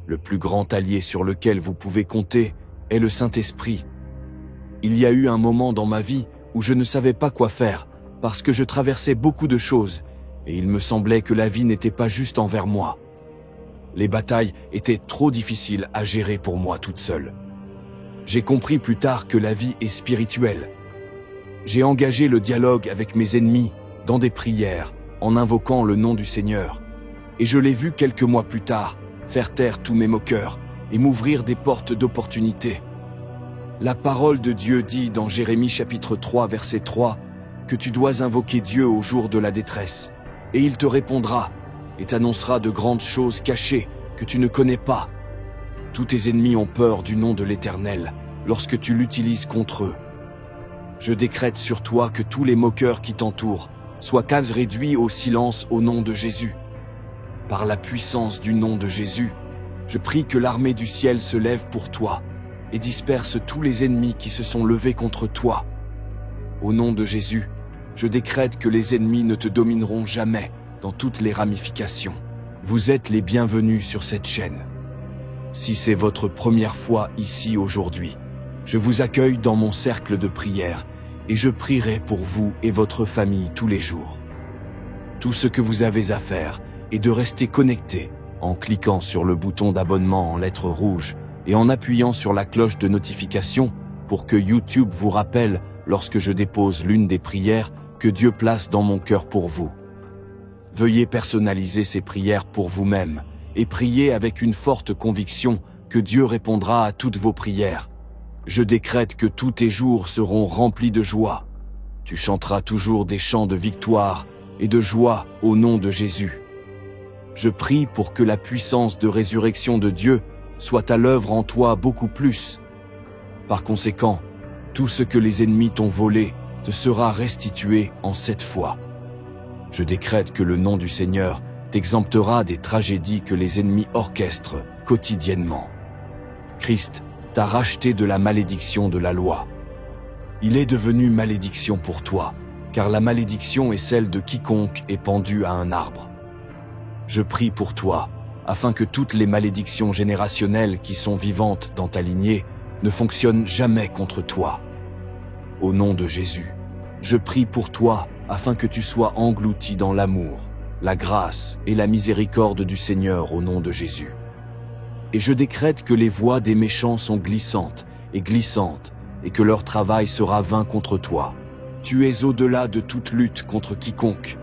Le plus grand allié sur lequel vous pouvez compter est le Saint-Esprit. Il y a eu un moment dans ma vie où je ne savais pas quoi faire, parce que je traversais beaucoup de choses, et il me semblait que la vie n'était pas juste envers moi. Les batailles étaient trop difficiles à gérer pour moi toute seule. J'ai compris plus tard que la vie est spirituelle. J'ai engagé le dialogue avec mes ennemis dans des prières, en invoquant le nom du Seigneur. Et je l'ai vu quelques mois plus tard faire taire tous mes moqueurs et m'ouvrir des portes d'opportunité. La parole de Dieu dit dans Jérémie chapitre 3 verset 3 que tu dois invoquer Dieu au jour de la détresse, et il te répondra et t'annoncera de grandes choses cachées que tu ne connais pas. Tous tes ennemis ont peur du nom de l'Éternel lorsque tu l'utilises contre eux. Je décrète sur toi que tous les moqueurs qui t'entourent soient réduits au silence au nom de Jésus. Par la puissance du nom de Jésus, je prie que l'armée du ciel se lève pour toi et disperse tous les ennemis qui se sont levés contre toi. Au nom de Jésus, je décrète que les ennemis ne te domineront jamais dans toutes les ramifications. Vous êtes les bienvenus sur cette chaîne. Si c'est votre première fois ici aujourd'hui, je vous accueille dans mon cercle de prière et je prierai pour vous et votre famille tous les jours. Tout ce que vous avez à faire est de rester connecté en cliquant sur le bouton d'abonnement en lettres rouges et en appuyant sur la cloche de notification pour que YouTube vous rappelle lorsque je dépose l'une des prières que Dieu place dans mon cœur pour vous. Veuillez personnaliser ces prières pour vous-même et priez avec une forte conviction que Dieu répondra à toutes vos prières. Je décrète que tous tes jours seront remplis de joie. Tu chanteras toujours des chants de victoire et de joie au nom de Jésus. Je prie pour que la puissance de résurrection de Dieu soit à l'œuvre en toi beaucoup plus. Par conséquent, tout ce que les ennemis t'ont volé te sera restitué en 7 fois. Je décrète que le nom du Seigneur t'exemptera des tragédies que les ennemis orchestrent quotidiennement. Christ t'a racheté de la malédiction de la loi. Il est devenu malédiction pour toi, car la malédiction est celle de quiconque est pendu à un arbre. Je prie pour toi, afin que toutes les malédictions générationnelles qui sont vivantes dans ta lignée ne fonctionnent jamais contre toi. Au nom de Jésus, je prie pour toi, afin que tu sois englouti dans l'amour, la grâce et la miséricorde du Seigneur au nom de Jésus. Et je décrète que les voies des méchants sont glissantes et que leur travail sera vain contre toi. Tu es au-delà de toute lutte contre quiconque.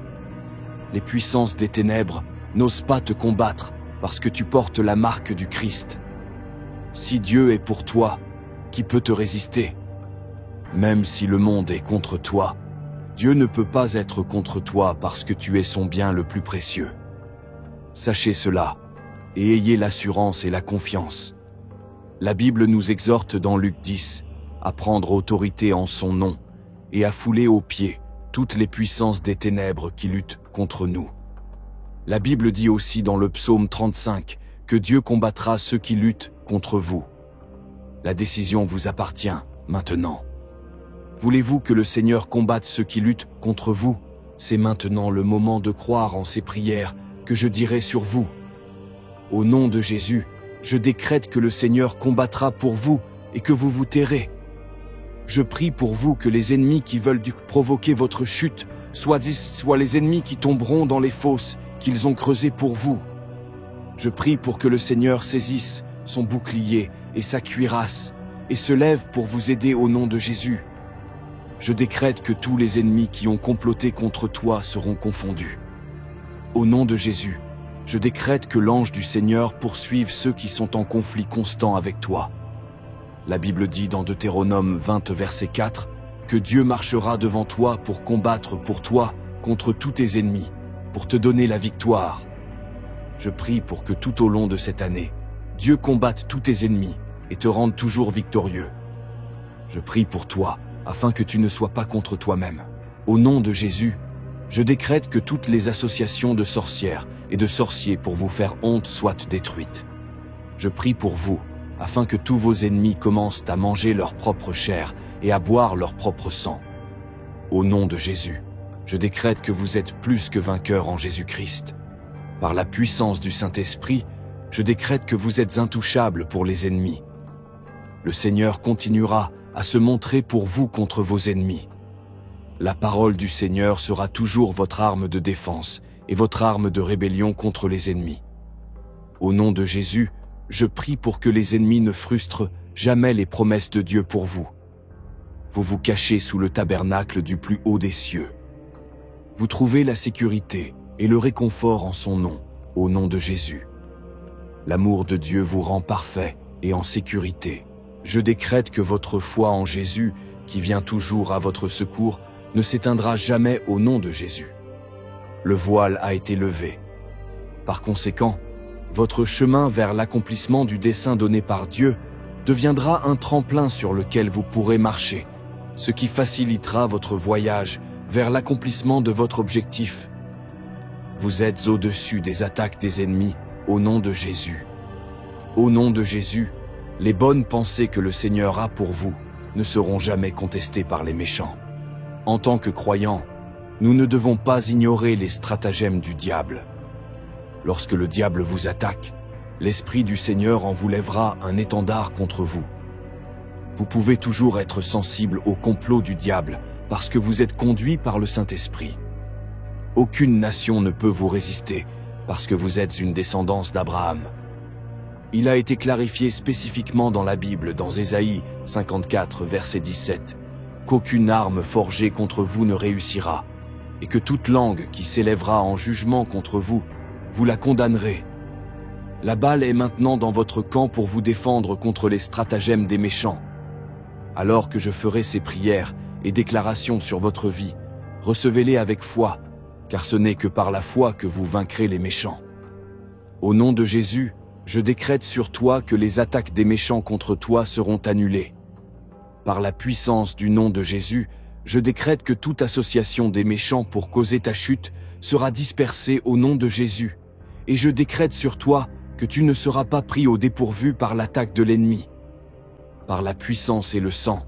Les puissances des ténèbres n'osent pas te combattre parce que tu portes la marque du Christ. Si Dieu est pour toi, qui peut te résister? Même si le monde est contre toi, Dieu ne peut pas être contre toi parce que tu es son bien le plus précieux. Sachez cela, et ayez l'assurance et la confiance. La Bible nous exhorte dans Luc 10 à prendre autorité en son nom et à fouler aux pieds toutes les puissances des ténèbres qui luttent contre nous. La Bible dit aussi dans le psaume 35 que Dieu combattra ceux qui luttent contre vous. La décision vous appartient maintenant. Voulez-vous que le Seigneur combatte ceux qui luttent contre vous? C'est maintenant le moment de croire en ces prières que je dirai sur vous. Au nom de Jésus, je décrète que le Seigneur combattra pour vous et que vous vous tairez. Je prie pour vous que les ennemis qui veulent provoquer votre chute soient les ennemis qui tomberont dans les fosses qu'ils ont creusées pour vous. Je prie pour que le Seigneur saisisse son bouclier et sa cuirasse et se lève pour vous aider au nom de Jésus. Je décrète que tous les ennemis qui ont comploté contre toi seront confondus. Au nom de Jésus, je décrète que l'ange du Seigneur poursuive ceux qui sont en conflit constant avec toi. La Bible dit dans Deutéronome 20 verset 4 que Dieu marchera devant toi pour combattre pour toi contre tous tes ennemis, pour te donner la victoire. Je prie pour que tout au long de cette année, Dieu combatte tous tes ennemis et te rende toujours victorieux. Je prie pour toi, afin que tu ne sois pas contre toi-même. Au nom de Jésus, je décrète que toutes les associations de sorcières et de sorciers pour vous faire honte soient détruites. Je prie pour vous, afin que tous vos ennemis commencent à manger leur propre chair et à boire leur propre sang. Au nom de Jésus, je décrète que vous êtes plus que vainqueurs en Jésus-Christ. Par la puissance du Saint-Esprit, je décrète que vous êtes intouchables pour les ennemis. Le Seigneur continuera à se montrer pour vous contre vos ennemis. La parole du Seigneur sera toujours votre arme de défense et votre arme de rébellion contre les ennemis. Au nom de Jésus, je prie pour que les ennemis ne frustrent jamais les promesses de Dieu pour vous. Vous vous cachez sous le tabernacle du plus haut des cieux. Vous trouvez la sécurité et le réconfort en son nom, au nom de Jésus. L'amour de Dieu vous rend parfait et en sécurité. Je décrète que votre foi en Jésus, qui vient toujours à votre secours, ne s'éteindra jamais au nom de Jésus. Le voile a été levé. Par conséquent, votre chemin vers l'accomplissement du dessein donné par Dieu deviendra un tremplin sur lequel vous pourrez marcher, ce qui facilitera votre voyage vers l'accomplissement de votre objectif. Vous êtes au-dessus des attaques des ennemis au nom de Jésus. Au nom de Jésus, les bonnes pensées que le Seigneur a pour vous ne seront jamais contestées par les méchants. En tant que croyants, nous ne devons pas ignorer les stratagèmes du diable. Lorsque le diable vous attaque, l'Esprit du Seigneur en vous lèvera un étendard contre vous. Vous pouvez toujours être sensible au complot du diable parce que vous êtes conduit par le Saint-Esprit. Aucune nation ne peut vous résister parce que vous êtes une descendance d'Abraham. Il a été clarifié spécifiquement dans la Bible, dans Ésaïe 54, verset 17, qu'aucune arme forgée contre vous ne réussira, et que toute langue qui s'élèvera en jugement contre vous, vous la condamnerez. La balle est maintenant dans votre camp pour vous défendre contre les stratagèmes des méchants. Alors que je ferai ces prières et déclarations sur votre vie, recevez-les avec foi, car ce n'est que par la foi que vous vaincrez les méchants. Au nom de Jésus, je décrète sur toi que les attaques des méchants contre toi seront annulées. Par la puissance du nom de Jésus, je décrète que toute association des méchants pour causer ta chute sera dispersée au nom de Jésus. Et je décrète sur toi que tu ne seras pas pris au dépourvu par l'attaque de l'ennemi. Par la puissance et le sang,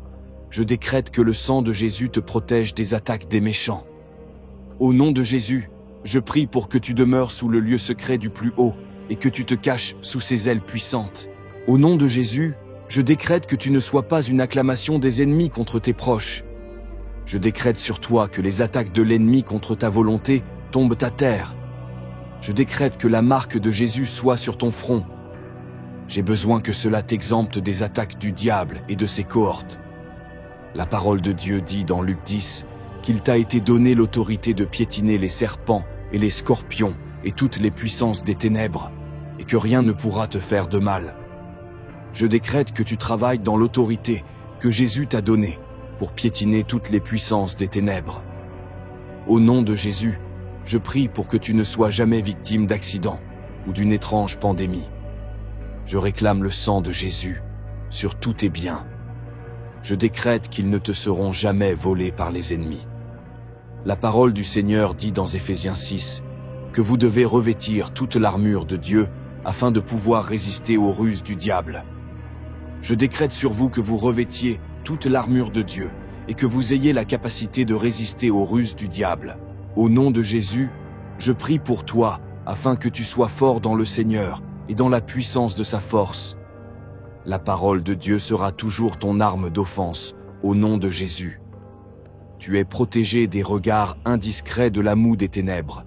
je décrète que le sang de Jésus te protège des attaques des méchants. Au nom de Jésus, je prie pour que tu demeures sous le lieu secret du plus haut et que tu te caches sous ses ailes puissantes. Au nom de Jésus, je décrète que tu ne sois pas une acclamation des ennemis contre tes proches. Je décrète sur toi que les attaques de l'ennemi contre ta volonté tombent à terre. Je décrète que la marque de Jésus soit sur ton front. J'ai besoin que cela t'exempte des attaques du diable et de ses cohortes. La parole de Dieu dit dans Luc 10 qu'il t'a été donné l'autorité de piétiner les serpents et les scorpions et toutes les puissances des ténèbres, et que rien ne pourra te faire de mal. Je décrète que tu travailles dans l'autorité que Jésus t'a donnée pour piétiner toutes les puissances des ténèbres. Au nom de Jésus, je prie pour que tu ne sois jamais victime d'accidents ou d'une étrange pandémie. Je réclame le sang de Jésus sur tous tes biens. Je décrète qu'ils ne te seront jamais volés par les ennemis. La parole du Seigneur dit dans Éphésiens 6 que vous devez revêtir toute l'armure de Dieu afin de pouvoir résister aux ruses du diable. Je décrète sur vous que vous revêtiez toute l'armure de Dieu et que vous ayez la capacité de résister aux ruses du diable. Au nom de Jésus, je prie pour toi afin que tu sois fort dans le Seigneur et dans la puissance de sa force. La parole de Dieu sera toujours ton arme d'offense, au nom de Jésus. Tu es protégé des regards indiscrets de la moue des ténèbres.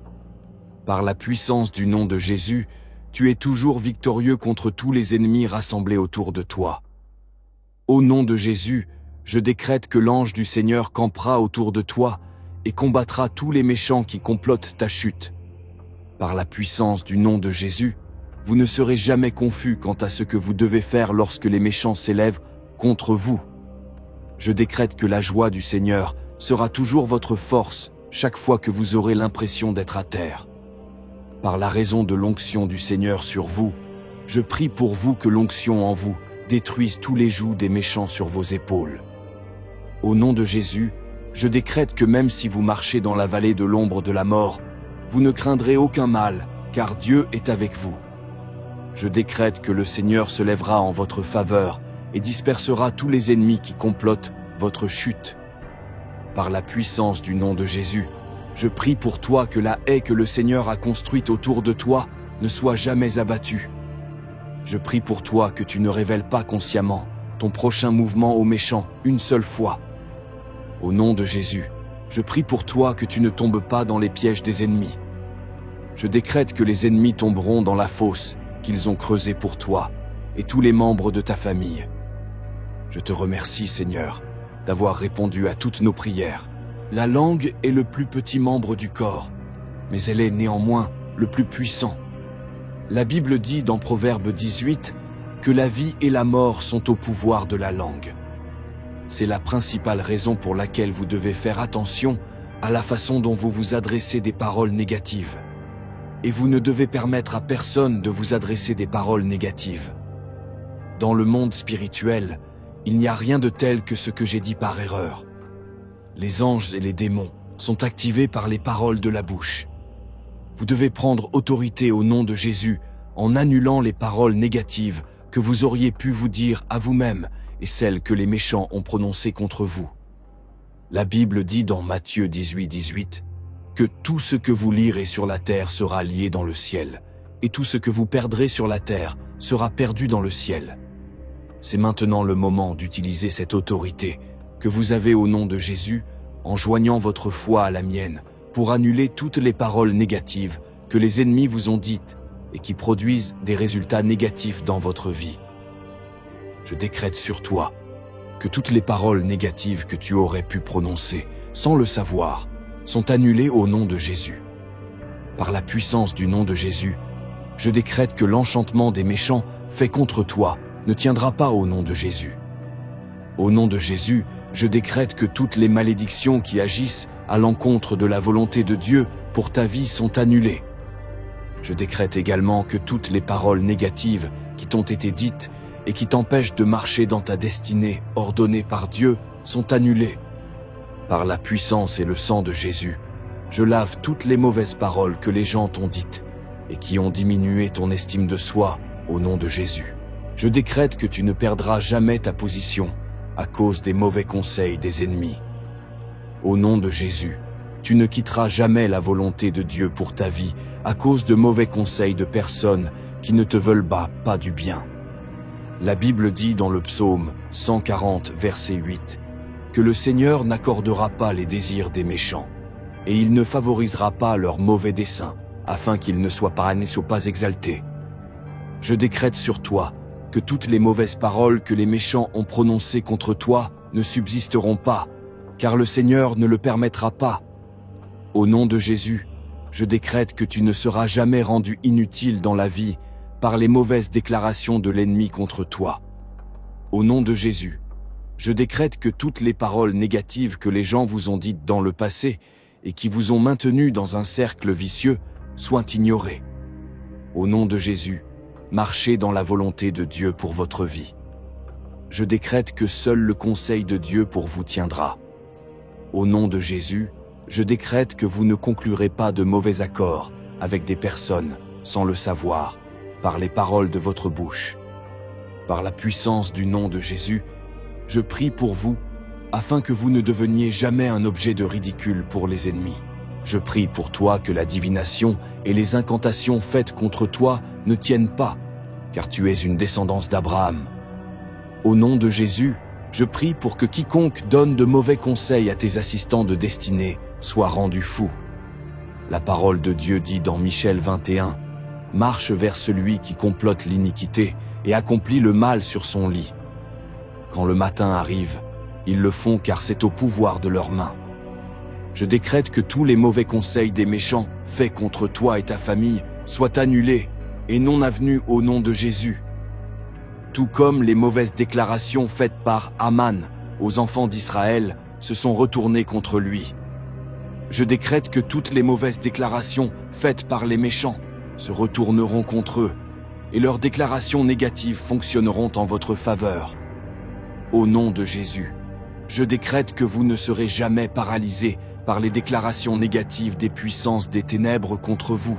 Par la puissance du nom de Jésus, tu es toujours victorieux contre tous les ennemis rassemblés autour de toi. Au nom de Jésus, je décrète que l'ange du Seigneur campera autour de toi et combattra tous les méchants qui complotent ta chute. Par la puissance du nom de Jésus, vous ne serez jamais confus quant à ce que vous devez faire lorsque les méchants s'élèvent contre vous. Je décrète que la joie du Seigneur sera toujours votre force chaque fois que vous aurez l'impression d'être à terre. Par la raison de l'onction du Seigneur sur vous, je prie pour vous que l'onction en vous détruise tous les jougs des méchants sur vos épaules. Au nom de Jésus, je décrète que même si vous marchez dans la vallée de l'ombre de la mort, vous ne craindrez aucun mal, car Dieu est avec vous. Je décrète que le Seigneur se lèvera en votre faveur et dispersera tous les ennemis qui complotent votre chute. Par la puissance du nom de Jésus, je prie pour toi que la haie que le Seigneur a construite autour de toi ne soit jamais abattue. Je prie pour toi que tu ne révèles pas consciemment ton prochain mouvement aux méchants une seule fois. Au nom de Jésus, je prie pour toi que tu ne tombes pas dans les pièges des ennemis. Je décrète que les ennemis tomberont dans la fosse qu'ils ont creusée pour toi et tous les membres de ta famille. Je te remercie, Seigneur, d'avoir répondu à toutes nos prières. La langue est le plus petit membre du corps, mais elle est néanmoins le plus puissant. La Bible dit dans Proverbe 18 que la vie et la mort sont au pouvoir de la langue. C'est la principale raison pour laquelle vous devez faire attention à la façon dont vous vous adressez des paroles négatives. Et vous ne devez permettre à personne de vous adresser des paroles négatives. Dans le monde spirituel, il n'y a rien de tel que ce que j'ai dit par erreur. Les anges et les démons sont activés par les paroles de la bouche. Vous devez prendre autorité au nom de Jésus en annulant les paroles négatives que vous auriez pu vous dire à vous-même et celles que les méchants ont prononcées contre vous. La Bible dit dans Matthieu 18 que tout ce que vous lirez sur la terre sera lié dans le ciel, et tout ce que vous perdrez sur la terre sera perdu dans le ciel. C'est maintenant le moment d'utiliser cette autorité que vous avez au nom de Jésus en joignant votre foi à la mienne pour annuler toutes les paroles négatives que les ennemis vous ont dites et qui produisent des résultats négatifs dans votre vie. Je décrète sur toi que toutes les paroles négatives que tu aurais pu prononcer sans le savoir sont annulées au nom de Jésus. Par la puissance du nom de Jésus, je décrète que l'enchantement des méchants fait contre toi ne tiendra pas au nom de Jésus. Au nom de Jésus, je décrète que toutes les malédictions qui agissent à l'encontre de la volonté de Dieu pour ta vie sont annulées. Je décrète également que toutes les paroles négatives qui t'ont été dites et qui t'empêchent de marcher dans ta destinée ordonnée par Dieu sont annulées. Par la puissance et le sang de Jésus, je lave toutes les mauvaises paroles que les gens t'ont dites et qui ont diminué ton estime de soi au nom de Jésus. Je décrète que tu ne perdras jamais ta position à cause des mauvais conseils des ennemis. Au nom de Jésus, tu ne quitteras jamais la volonté de Dieu pour ta vie à cause de mauvais conseils de personnes qui ne te veulent pas du bien. La Bible dit dans le psaume 140, verset 8, que le Seigneur n'accordera pas les désirs des méchants, et il ne favorisera pas leurs mauvais desseins, afin qu'ils ne soient pas exaltés. Je décrète sur toi que toutes les mauvaises paroles que les méchants ont prononcées contre toi ne subsisteront pas, car le Seigneur ne le permettra pas. Au nom de Jésus, je décrète que tu ne seras jamais rendu inutile dans la vie par les mauvaises déclarations de l'ennemi contre toi. Au nom de Jésus, je décrète que toutes les paroles négatives que les gens vous ont dites dans le passé et qui vous ont maintenu dans un cercle vicieux soient ignorées. Au nom de Jésus, marchez dans la volonté de Dieu pour votre vie. Je décrète que seul le conseil de Dieu pour vous tiendra. Au nom de Jésus, je décrète que vous ne conclurez pas de mauvais accords avec des personnes sans le savoir, par les paroles de votre bouche. Par la puissance du nom de Jésus, je prie pour vous, afin que vous ne deveniez jamais un objet de ridicule pour les ennemis. Je prie pour toi que la divination et les incantations faites contre toi ne tiennent pas, car tu es une descendance d'Abraham. Au nom de Jésus, je prie pour que quiconque donne de mauvais conseils à tes assistants de destinée soit rendu fou. La parole de Dieu dit dans Michée 21, « Marche vers celui qui complote l'iniquité et accomplit le mal sur son lit. Quand le matin arrive, ils le font car c'est au pouvoir de leurs mains. » Je décrète que tous les mauvais conseils des méchants faits contre toi et ta famille soient annulés et non avenus au nom de Jésus. Tout comme les mauvaises déclarations faites par Aman aux enfants d'Israël se sont retournées contre lui. Je décrète que toutes les mauvaises déclarations faites par les méchants se retourneront contre eux et leurs déclarations négatives fonctionneront en votre faveur. Au nom de Jésus, je décrète que vous ne serez jamais paralysés par les déclarations négatives des puissances des ténèbres contre vous.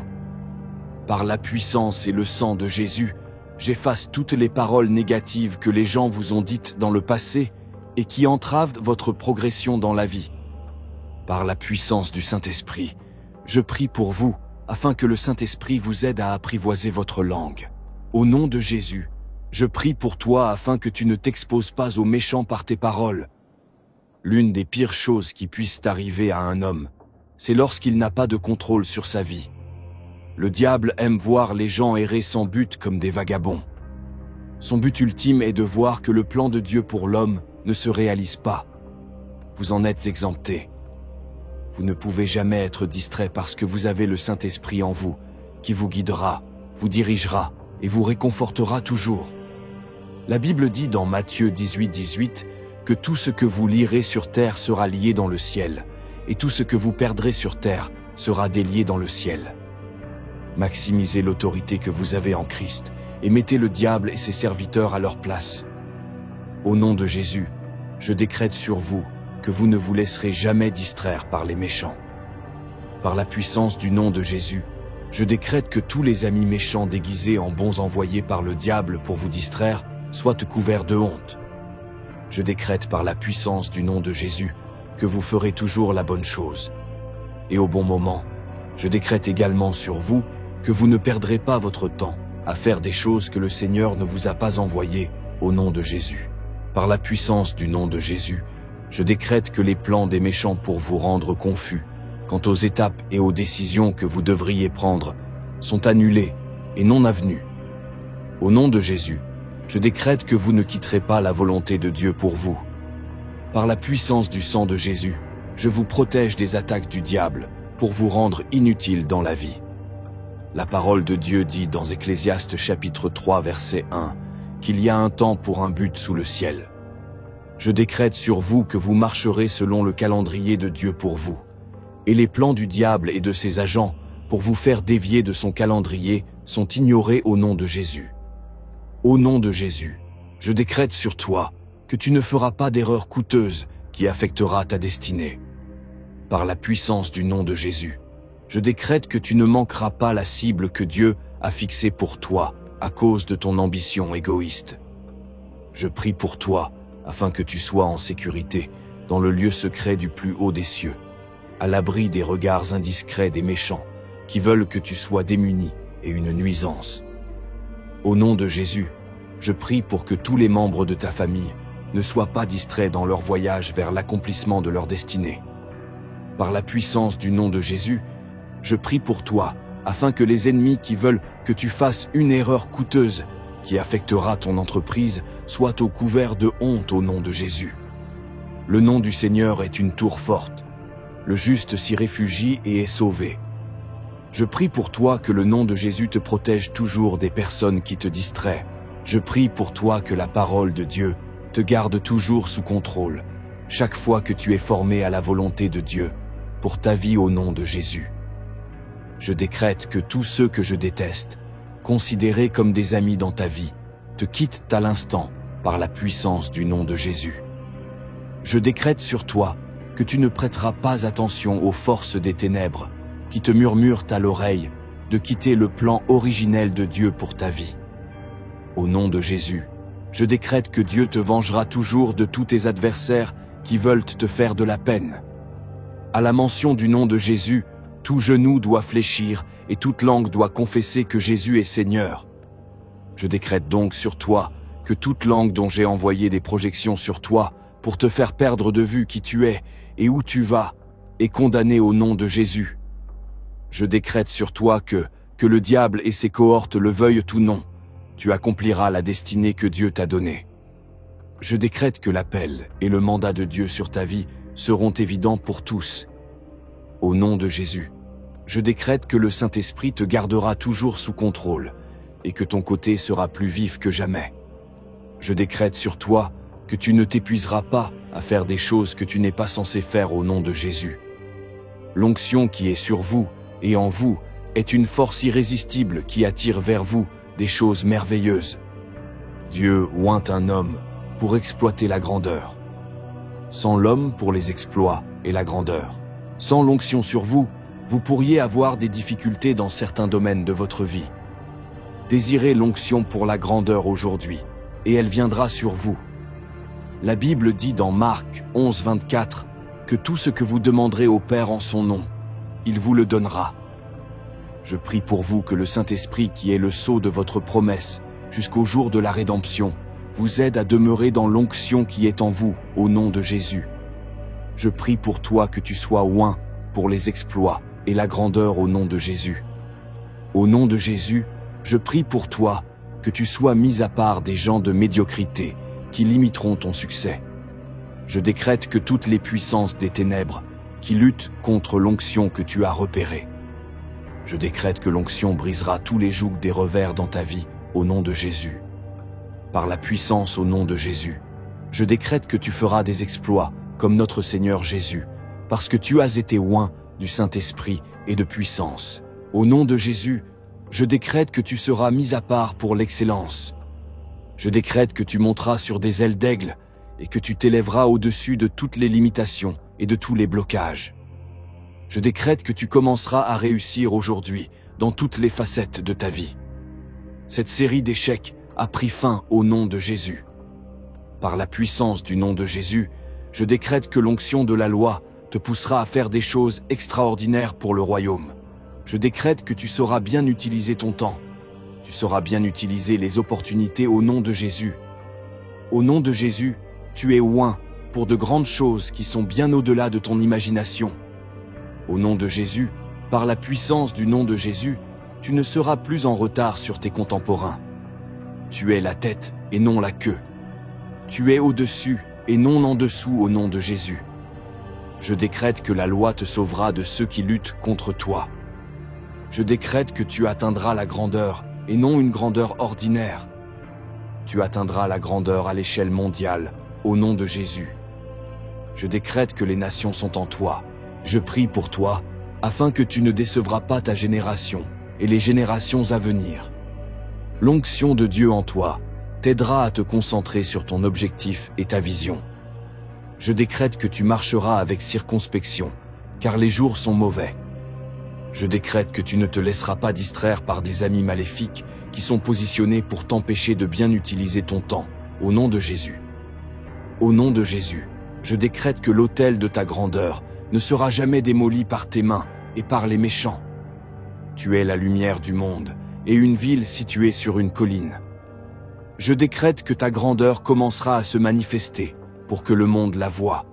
Par la puissance et le sang de Jésus, j'efface toutes les paroles négatives que les gens vous ont dites dans le passé et qui entravent votre progression dans la vie. Par la puissance du Saint-Esprit, je prie pour vous afin que le Saint-Esprit vous aide à apprivoiser votre langue. Au nom de Jésus, je prie pour toi afin que tu ne t'exposes pas aux méchants par tes paroles. L'une des pires choses qui puissent arriver à un homme, c'est lorsqu'il n'a pas de contrôle sur sa vie. Le diable aime voir les gens errer sans but comme des vagabonds. Son but ultime est de voir que le plan de Dieu pour l'homme ne se réalise pas. Vous en êtes exemptés. Vous ne pouvez jamais être distrait parce que vous avez le Saint-Esprit en vous, qui vous guidera, vous dirigera et vous réconfortera toujours. La Bible dit dans Matthieu 18:18 que tout ce que vous lirez sur terre sera lié dans le ciel, et tout ce que vous perdrez sur terre sera délié dans le ciel. Maximisez l'autorité que vous avez en Christ et mettez le diable et ses serviteurs à leur place. Au nom de Jésus, je décrète sur vous que vous ne vous laisserez jamais distraire par les méchants. Par la puissance du nom de Jésus, je décrète que tous les amis méchants déguisés en bons envoyés par le diable pour vous distraire soient couverts de honte. Je décrète par la puissance du nom de Jésus que vous ferez toujours la bonne chose. Et au bon moment, je décrète également sur vous que vous ne perdrez pas votre temps à faire des choses que le Seigneur ne vous a pas envoyées au nom de Jésus. Par la puissance du nom de Jésus, je décrète que les plans des méchants pour vous rendre confus quant aux étapes et aux décisions que vous devriez prendre sont annulés et non avenus. Au nom de Jésus, je décrète que vous ne quitterez pas la volonté de Dieu pour vous. Par la puissance du sang de Jésus, je vous protège des attaques du diable pour vous rendre inutiles dans la vie. La parole de Dieu dit dans Ecclésiaste chapitre 3 verset 1 qu'il y a un temps pour un but sous le ciel. Je décrète sur vous que vous marcherez selon le calendrier de Dieu pour vous. Et les plans du diable et de ses agents pour vous faire dévier de son calendrier sont ignorés au nom de Jésus. Au nom de Jésus, je décrète sur toi que tu ne feras pas d'erreur coûteuse qui affectera ta destinée. Par la puissance du nom de Jésus, je décrète que tu ne manqueras pas la cible que Dieu a fixée pour toi à cause de ton ambition égoïste. Je prie pour toi afin que tu sois en sécurité dans le lieu secret du plus haut des cieux, à l'abri des regards indiscrets des méchants qui veulent que tu sois démuni et une nuisance. Au nom de Jésus, je prie pour que tous les membres de ta famille ne soient pas distraits dans leur voyage vers l'accomplissement de leur destinée. Par la puissance du nom de Jésus, je prie pour toi, afin que les ennemis qui veulent que tu fasses une erreur coûteuse qui affectera ton entreprise soient au couvert de honte au nom de Jésus. Le nom du Seigneur est une tour forte. Le juste s'y réfugie et est sauvé. Je prie pour toi que le nom de Jésus te protège toujours des personnes qui te distraient. Je prie pour toi que la parole de Dieu te garde toujours sous contrôle, chaque fois que tu es formé à la volonté de Dieu, pour ta vie au nom de Jésus. Je décrète que tous ceux que je déteste, considérés comme des amis dans ta vie, te quittent à l'instant par la puissance du nom de Jésus. Je décrète sur toi que tu ne prêteras pas attention aux forces des ténèbres qui te murmurent à l'oreille de quitter le plan originel de Dieu pour ta vie. Au nom de Jésus, je décrète que Dieu te vengera toujours de tous tes adversaires qui veulent te faire de la peine. À la mention du nom de Jésus, tout genou doit fléchir et toute langue doit confesser que Jésus est Seigneur. Je décrète donc sur toi que toute langue dont j'ai envoyé des projections sur toi pour te faire perdre de vue qui tu es et où tu vas est condamnée au nom de Jésus. Je décrète sur toi que le diable et ses cohortes le veuillent ou non, tu accompliras la destinée que Dieu t'a donnée. Je décrète que l'appel et le mandat de Dieu sur ta vie seront évidents pour tous. Au nom de Jésus, je décrète que le Saint-Esprit te gardera toujours sous contrôle et que ton côté sera plus vif que jamais. Je décrète sur toi que tu ne t'épuiseras pas à faire des choses que tu n'es pas censé faire au nom de Jésus. L'onction qui est sur vous et en vous est une force irrésistible qui attire vers vous des choses merveilleuses. Dieu oint un homme pour exploiter la grandeur. Sans l'homme pour les exploits et la grandeur. Sans l'onction sur vous, vous pourriez avoir des difficultés dans certains domaines de votre vie. Désirez l'onction pour la grandeur aujourd'hui, et elle viendra sur vous. La Bible dit dans Marc 11, 24 que tout ce que vous demanderez au Père en son nom, il vous le donnera. Je prie pour vous que le Saint-Esprit qui est le sceau de votre promesse jusqu'au jour de la rédemption, vous aide à demeurer dans l'onction qui est en vous, au nom de Jésus. Je prie pour toi que tu sois oint pour les exploits et la grandeur au nom de Jésus. Au nom de Jésus, je prie pour toi que tu sois mis à part des gens de médiocrité qui limiteront ton succès. Je décrète que toutes les puissances des ténèbres qui luttent contre l'onction que tu as repérée. Je décrète que l'onction brisera tous les jougs des revers dans ta vie, au nom de Jésus. Par la puissance au nom de Jésus, je décrète que tu feras des exploits comme notre Seigneur Jésus, parce que tu as été oint du Saint-Esprit et de puissance. Au nom de Jésus, je décrète que tu seras mis à part pour l'excellence. Je décrète que tu monteras sur des ailes d'aigle et que tu t'élèveras au-dessus de toutes les limitations et de tous les blocages. Je décrète que tu commenceras à réussir aujourd'hui dans toutes les facettes de ta vie. Cette série d'échecs a pris fin au nom de Jésus. Par la puissance du nom de Jésus, je décrète que l'onction de la loi te poussera à faire des choses extraordinaires pour le royaume. Je décrète que tu sauras bien utiliser ton temps. Tu sauras bien utiliser les opportunités au nom de Jésus. Au nom de Jésus, tu es oint pour de grandes choses qui sont bien au-delà de ton imagination. Au nom de Jésus, par la puissance du nom de Jésus, tu ne seras plus en retard sur tes contemporains. Tu es la tête et non la queue. Tu es au-dessus et non en dessous au nom de Jésus. Je décrète que la loi te sauvera de ceux qui luttent contre toi. Je décrète que tu atteindras la grandeur et non une grandeur ordinaire. Tu atteindras la grandeur à l'échelle mondiale, au nom de Jésus. Je décrète que les nations sont en toi. Je prie pour toi, afin que tu ne décevras pas ta génération et les générations à venir. L'onction de Dieu en toi t'aidera à te concentrer sur ton objectif et ta vision. Je décrète que tu marcheras avec circonspection, car les jours sont mauvais. Je décrète que tu ne te laisseras pas distraire par des amis maléfiques qui sont positionnés pour t'empêcher de bien utiliser ton temps, au nom de Jésus. Au nom de Jésus, je décrète que l'autel de ta grandeur ne sera jamais démoli par tes mains et par les méchants. Tu es la lumière du monde et une ville située sur une colline. Je décrète que ta grandeur commencera à se manifester pour que le monde la voie.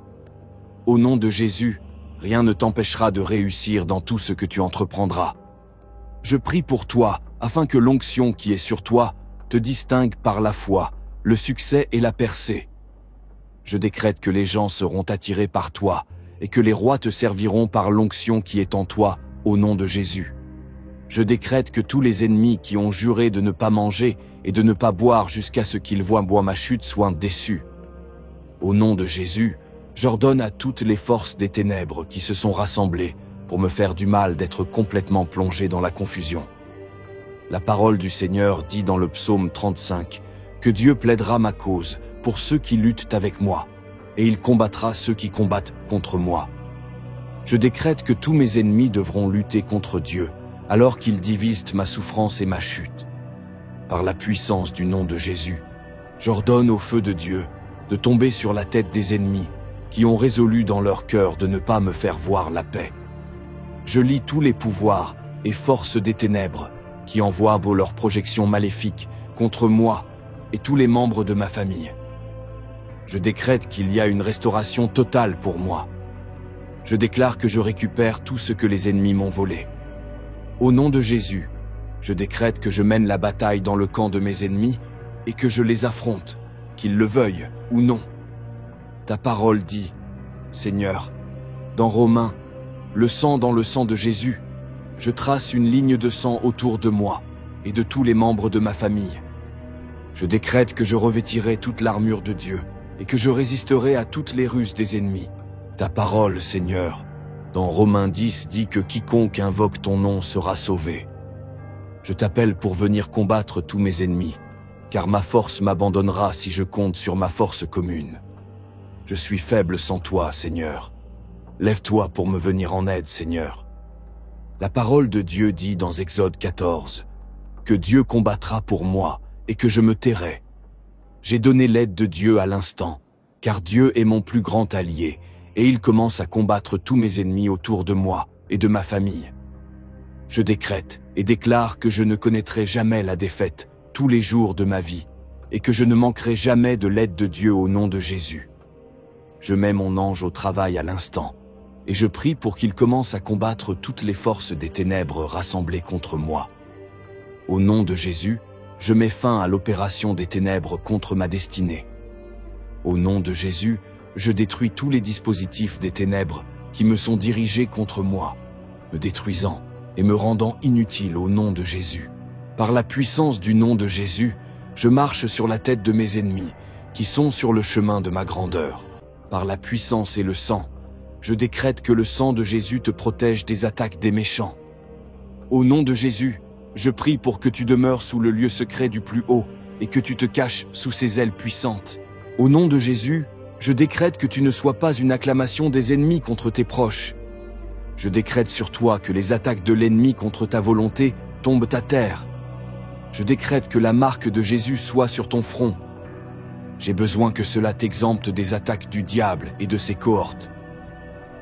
Au nom de Jésus, rien ne t'empêchera de réussir dans tout ce que tu entreprendras. Je prie pour toi afin que l'onction qui est sur toi te distingue par la foi, le succès et la percée. Je décrète que les gens seront attirés par toi et que les rois te serviront par l'onction qui est en toi, au nom de Jésus. Je décrète que tous les ennemis qui ont juré de ne pas manger et de ne pas boire jusqu'à ce qu'ils voient ma chute soient déçus. Au nom de Jésus, j'ordonne à toutes les forces des ténèbres qui se sont rassemblées pour me faire du mal d'être complètement plongé dans la confusion. La parole du Seigneur dit dans le psaume 35 que Dieu plaidera ma cause pour ceux qui luttent avec moi, et il combattra ceux qui combattent contre moi. Je décrète que tous mes ennemis devront lutter contre Dieu, alors qu'ils divisent ma souffrance et ma chute. Par la puissance du nom de Jésus, j'ordonne au feu de Dieu de tomber sur la tête des ennemis qui ont résolu dans leur cœur de ne pas me faire voir la paix. Je lis tous les pouvoirs et forces des ténèbres qui envoient leurs projections maléfiques contre moi et tous les membres de ma famille. Je décrète qu'il y a une restauration totale pour moi. Je déclare que je récupère tout ce que les ennemis m'ont volé. Au nom de Jésus, je décrète que je mène la bataille dans le camp de mes ennemis et que je les affronte, qu'ils le veuillent ou non. Ta parole dit, Seigneur, dans Romains, le sang dans le sang de Jésus, je trace une ligne de sang autour de moi et de tous les membres de ma famille. Je décrète que je revêtirai toute l'armure de Dieu et que je résisterai à toutes les ruses des ennemis. Ta parole, Seigneur, dans Romains 10 dit que quiconque invoque ton nom sera sauvé. Je t'appelle pour venir combattre tous mes ennemis, car ma force m'abandonnera si je compte sur ma force commune. Je suis faible sans toi, Seigneur. Lève-toi pour me venir en aide, Seigneur. La parole de Dieu dit dans Exode 14 que Dieu combattra pour moi et que je me tairai. J'ai donné l'aide de Dieu à l'instant, car Dieu est mon plus grand allié et il commence à combattre tous mes ennemis autour de moi et de ma famille. Je décrète et déclare que je ne connaîtrai jamais la défaite tous les jours de ma vie, et que je ne manquerai jamais de l'aide de Dieu au nom de Jésus. Je mets mon ange au travail à l'instant, et je prie pour qu'il commence à combattre toutes les forces des ténèbres rassemblées contre moi. Au nom de Jésus, je mets fin à l'opération des ténèbres contre ma destinée. Au nom de Jésus, je détruis tous les dispositifs des ténèbres qui me sont dirigés contre moi, me détruisant et me rendant inutile au nom de Jésus. Par la puissance du nom de Jésus, je marche sur la tête de mes ennemis, qui sont sur le chemin de ma grandeur. Par la puissance et le sang, je décrète que le sang de Jésus te protège des attaques des méchants. Au nom de Jésus, je prie pour que tu demeures sous le lieu secret du plus haut et que tu te caches sous ses ailes puissantes. Au nom de Jésus, je décrète que tu ne sois pas une acclamation des ennemis contre tes proches. Je décrète sur toi que les attaques de l'ennemi contre ta volonté tombent à terre. Je décrète que la marque de Jésus soit sur ton front. J'ai besoin que cela t'exempte des attaques du diable et de ses cohortes.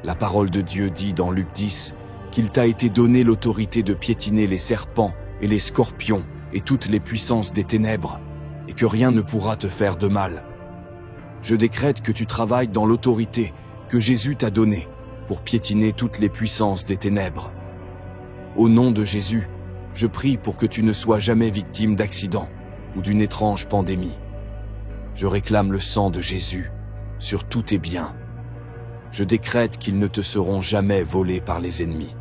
La parole de Dieu dit dans Luc 10 qu'il t'a été donné l'autorité de piétiner les serpents et les scorpions et toutes les puissances des ténèbres, et que rien ne pourra te faire de mal. Je décrète que tu travailles dans l'autorité que Jésus t'a donnée pour piétiner toutes les puissances des ténèbres. Au nom de Jésus, je prie pour que tu ne sois jamais victime d'accidents ou d'une étrange pandémie. Je réclame le sang de Jésus sur tous tes biens. Je décrète qu'ils ne te seront jamais volés par les ennemis.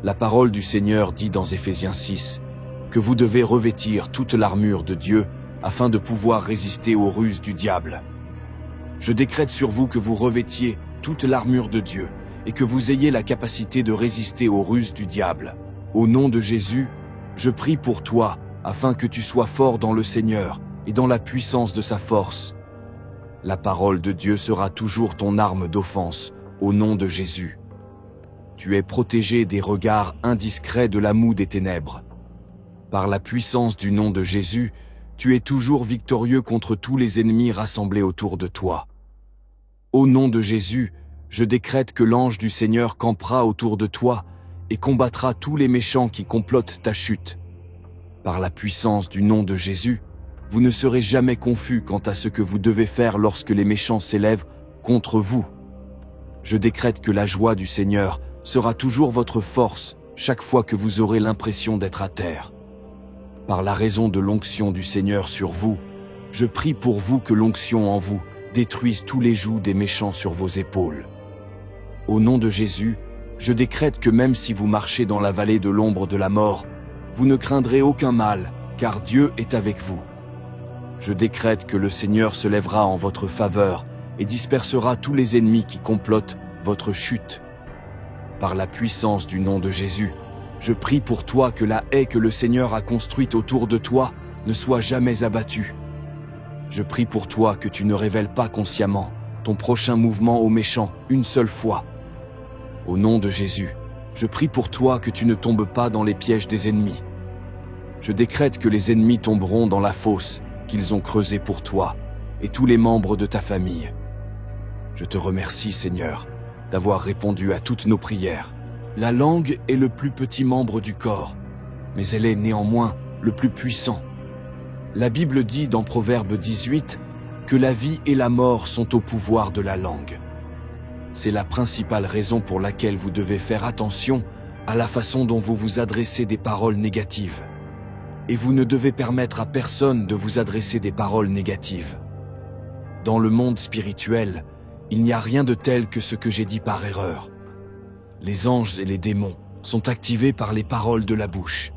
La parole du Seigneur dit dans Éphésiens 6 que vous devez revêtir toute l'armure de Dieu afin de pouvoir résister aux ruses du diable. Je décrète sur vous que vous revêtiez toute l'armure de Dieu et que vous ayez la capacité de résister aux ruses du diable. Au nom de Jésus, je prie pour toi afin que tu sois fort dans le Seigneur et dans la puissance de sa force. La parole de Dieu sera toujours ton arme d'offense, au nom de Jésus. Tu es protégé des regards indiscrets de la moue des ténèbres. Par la puissance du nom de Jésus, tu es toujours victorieux contre tous les ennemis rassemblés autour de toi. Au nom de Jésus, je décrète que l'ange du Seigneur campera autour de toi et combattra tous les méchants qui complotent ta chute. Par la puissance du nom de Jésus, vous ne serez jamais confus quant à ce que vous devez faire lorsque les méchants s'élèvent contre vous. Je décrète que la joie du Seigneur sera toujours votre force chaque fois que vous aurez l'impression d'être à terre. Par la raison de l'onction du Seigneur sur vous, je prie pour vous que l'onction en vous détruise tous les jougs des méchants sur vos épaules. Au nom de Jésus, je décrète que même si vous marchez dans la vallée de l'ombre de la mort, vous ne craindrez aucun mal, car Dieu est avec vous. Je décrète que le Seigneur se lèvera en votre faveur et dispersera tous les ennemis qui complotent votre chute. Par la puissance du nom de Jésus, je prie pour toi que la haie que le Seigneur a construite autour de toi ne soit jamais abattue. Je prie pour toi que tu ne révèles pas consciemment ton prochain mouvement aux méchants une seule fois. Au nom de Jésus, je prie pour toi que tu ne tombes pas dans les pièges des ennemis. Je décrète que les ennemis tomberont dans la fosse qu'ils ont creusée pour toi et tous les membres de ta famille. Je te remercie, Seigneur, d'avoir répondu à toutes nos prières. La langue est le plus petit membre du corps, mais elle est néanmoins le plus puissant. La Bible dit dans Proverbe 18 que la vie et la mort sont au pouvoir de la langue. C'est la principale raison pour laquelle vous devez faire attention à la façon dont vous vous adressez des paroles négatives. Et vous ne devez permettre à personne de vous adresser des paroles négatives. Dans le monde spirituel, il n'y a rien de tel que ce que j'ai dit par erreur. Les anges et les démons sont activés par les paroles de la bouche.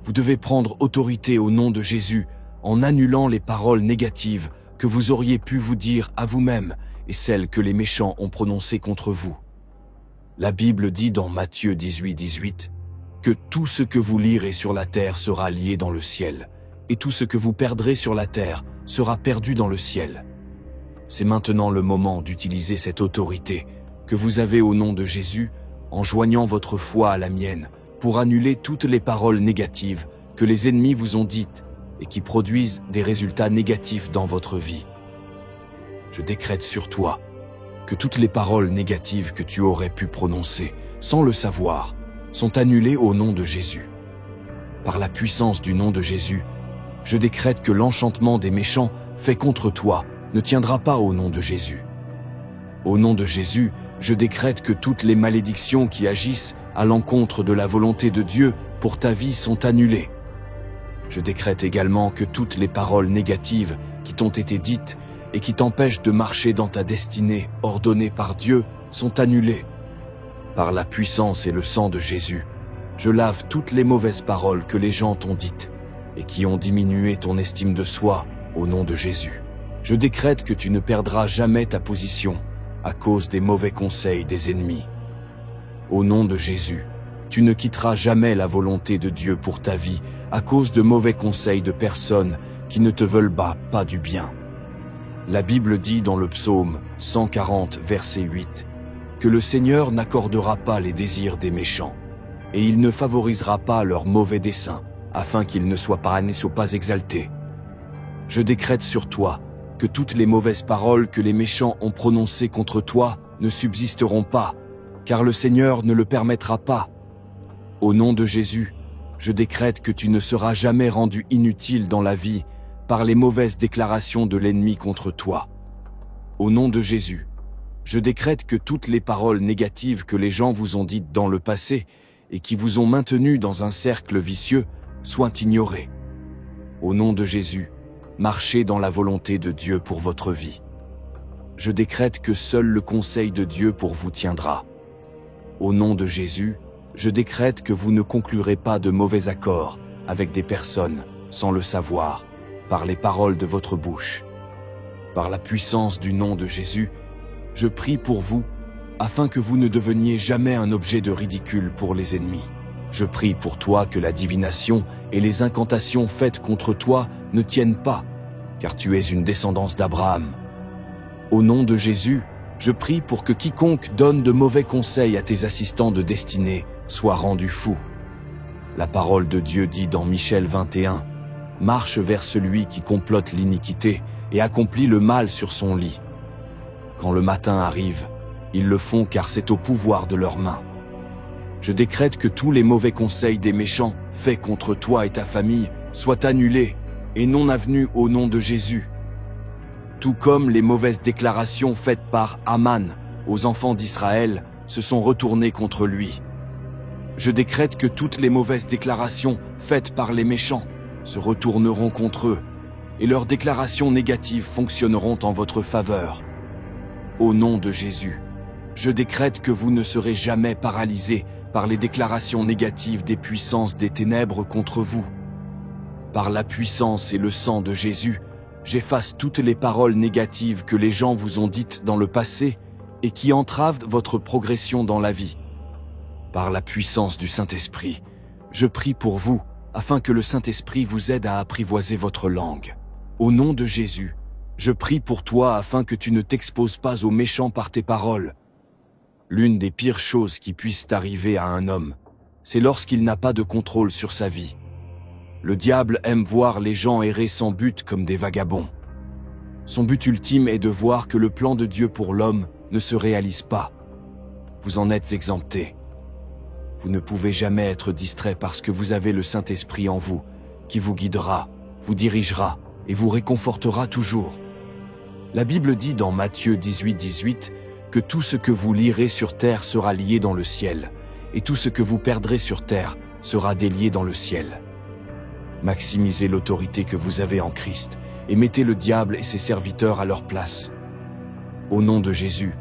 Vous devez prendre autorité au nom de Jésus en annulant les paroles négatives que vous auriez pu vous dire à vous-même et celles que les méchants ont prononcées contre vous. La Bible dit dans Matthieu 18 que tout ce que vous lirez sur la terre sera lié dans le ciel, et tout ce que vous perdrez sur la terre sera perdu dans le ciel. C'est maintenant le moment d'utiliser cette autorité que vous avez au nom de Jésus en joignant votre foi à la mienne pour annuler toutes les paroles négatives que les ennemis vous ont dites et qui produisent des résultats négatifs dans votre vie. Je décrète sur toi que toutes les paroles négatives que tu aurais pu prononcer sans le savoir sont annulées au nom de Jésus. Par la puissance du nom de Jésus, je décrète que l'enchantement des méchants fait contre toi ne tiendra pas au nom de Jésus. Au nom de Jésus, je décrète que toutes les malédictions qui agissent à l'encontre de la volonté de Dieu pour ta vie sont annulées. Je décrète également que toutes les paroles négatives qui t'ont été dites et qui t'empêchent de marcher dans ta destinée ordonnée par Dieu sont annulées. Par la puissance et le sang de Jésus, je lave toutes les mauvaises paroles que les gens t'ont dites et qui ont diminué ton estime de soi au nom de Jésus. Je décrète que tu ne perdras jamais ta position à cause des mauvais conseils des ennemis. Au nom de Jésus, tu ne quitteras jamais la volonté de Dieu pour ta vie à cause de mauvais conseils de personnes qui ne te veulent pas du bien. La Bible dit dans le psaume 140, verset 8, que le Seigneur n'accordera pas les désirs des méchants, et il ne favorisera pas leurs mauvais desseins, afin qu'ils ne soient pas exaltés. Je décrète sur toi que toutes les mauvaises paroles que les méchants ont prononcées contre toi ne subsisteront pas, car le Seigneur ne le permettra pas. Au nom de Jésus, je décrète que tu ne seras jamais rendu inutile dans la vie par les mauvaises déclarations de l'ennemi contre toi. Au nom de Jésus, je décrète que toutes les paroles négatives que les gens vous ont dites dans le passé et qui vous ont maintenu dans un cercle vicieux soient ignorées. Au nom de Jésus, marchez dans la volonté de Dieu pour votre vie. Je décrète que seul le conseil de Dieu pour vous tiendra. Au nom de Jésus, je décrète que vous ne conclurez pas de mauvais accords avec des personnes sans le savoir, par les paroles de votre bouche. Par la puissance du nom de Jésus, je prie pour vous, afin que vous ne deveniez jamais un objet de ridicule pour les ennemis. Je prie pour toi que la divination et les incantations faites contre toi ne tiennent pas, car tu es une descendance d'Abraham. Au nom de Jésus, je prie pour que quiconque donne de mauvais conseils à tes assistants de destinée soit rendu fou. La parole de Dieu dit dans Michée 21, « Marche vers celui qui complote l'iniquité et accomplit le mal sur son lit. Quand le matin arrive, ils le font car c'est au pouvoir de leurs mains. » Je décrète que tous les mauvais conseils des méchants faits contre toi et ta famille soient annulés et non avenus au nom de Jésus. Tout comme les mauvaises déclarations faites par Aman aux enfants d'Israël se sont retournées contre lui. Je décrète que toutes les mauvaises déclarations faites par les méchants se retourneront contre eux et leurs déclarations négatives fonctionneront en votre faveur. Au nom de Jésus, je décrète que vous ne serez jamais paralysés par les déclarations négatives des puissances des ténèbres contre vous. Par la puissance et le sang de Jésus, j'efface toutes les paroles négatives que les gens vous ont dites dans le passé et qui entravent votre progression dans la vie. Par la puissance du Saint-Esprit, je prie pour vous afin que le Saint-Esprit vous aide à apprivoiser votre langue. Au nom de Jésus, je prie pour toi afin que tu ne t'exposes pas aux méchants par tes paroles. L'une des pires choses qui puissent arriver à un homme, c'est lorsqu'il n'a pas de contrôle sur sa vie. Le diable aime voir les gens errer sans but comme des vagabonds. Son but ultime est de voir que le plan de Dieu pour l'homme ne se réalise pas. Vous en êtes exemptés. Vous ne pouvez jamais être distrait parce que vous avez le Saint-Esprit en vous, qui vous guidera, vous dirigera et vous réconfortera toujours. La Bible dit dans Matthieu 18, que tout ce que vous lirez sur terre sera lié dans le ciel, et tout ce que vous perdrez sur terre sera délié dans le ciel. Maximisez l'autorité que vous avez en Christ, et mettez le diable et ses serviteurs à leur place. Au nom de Jésus,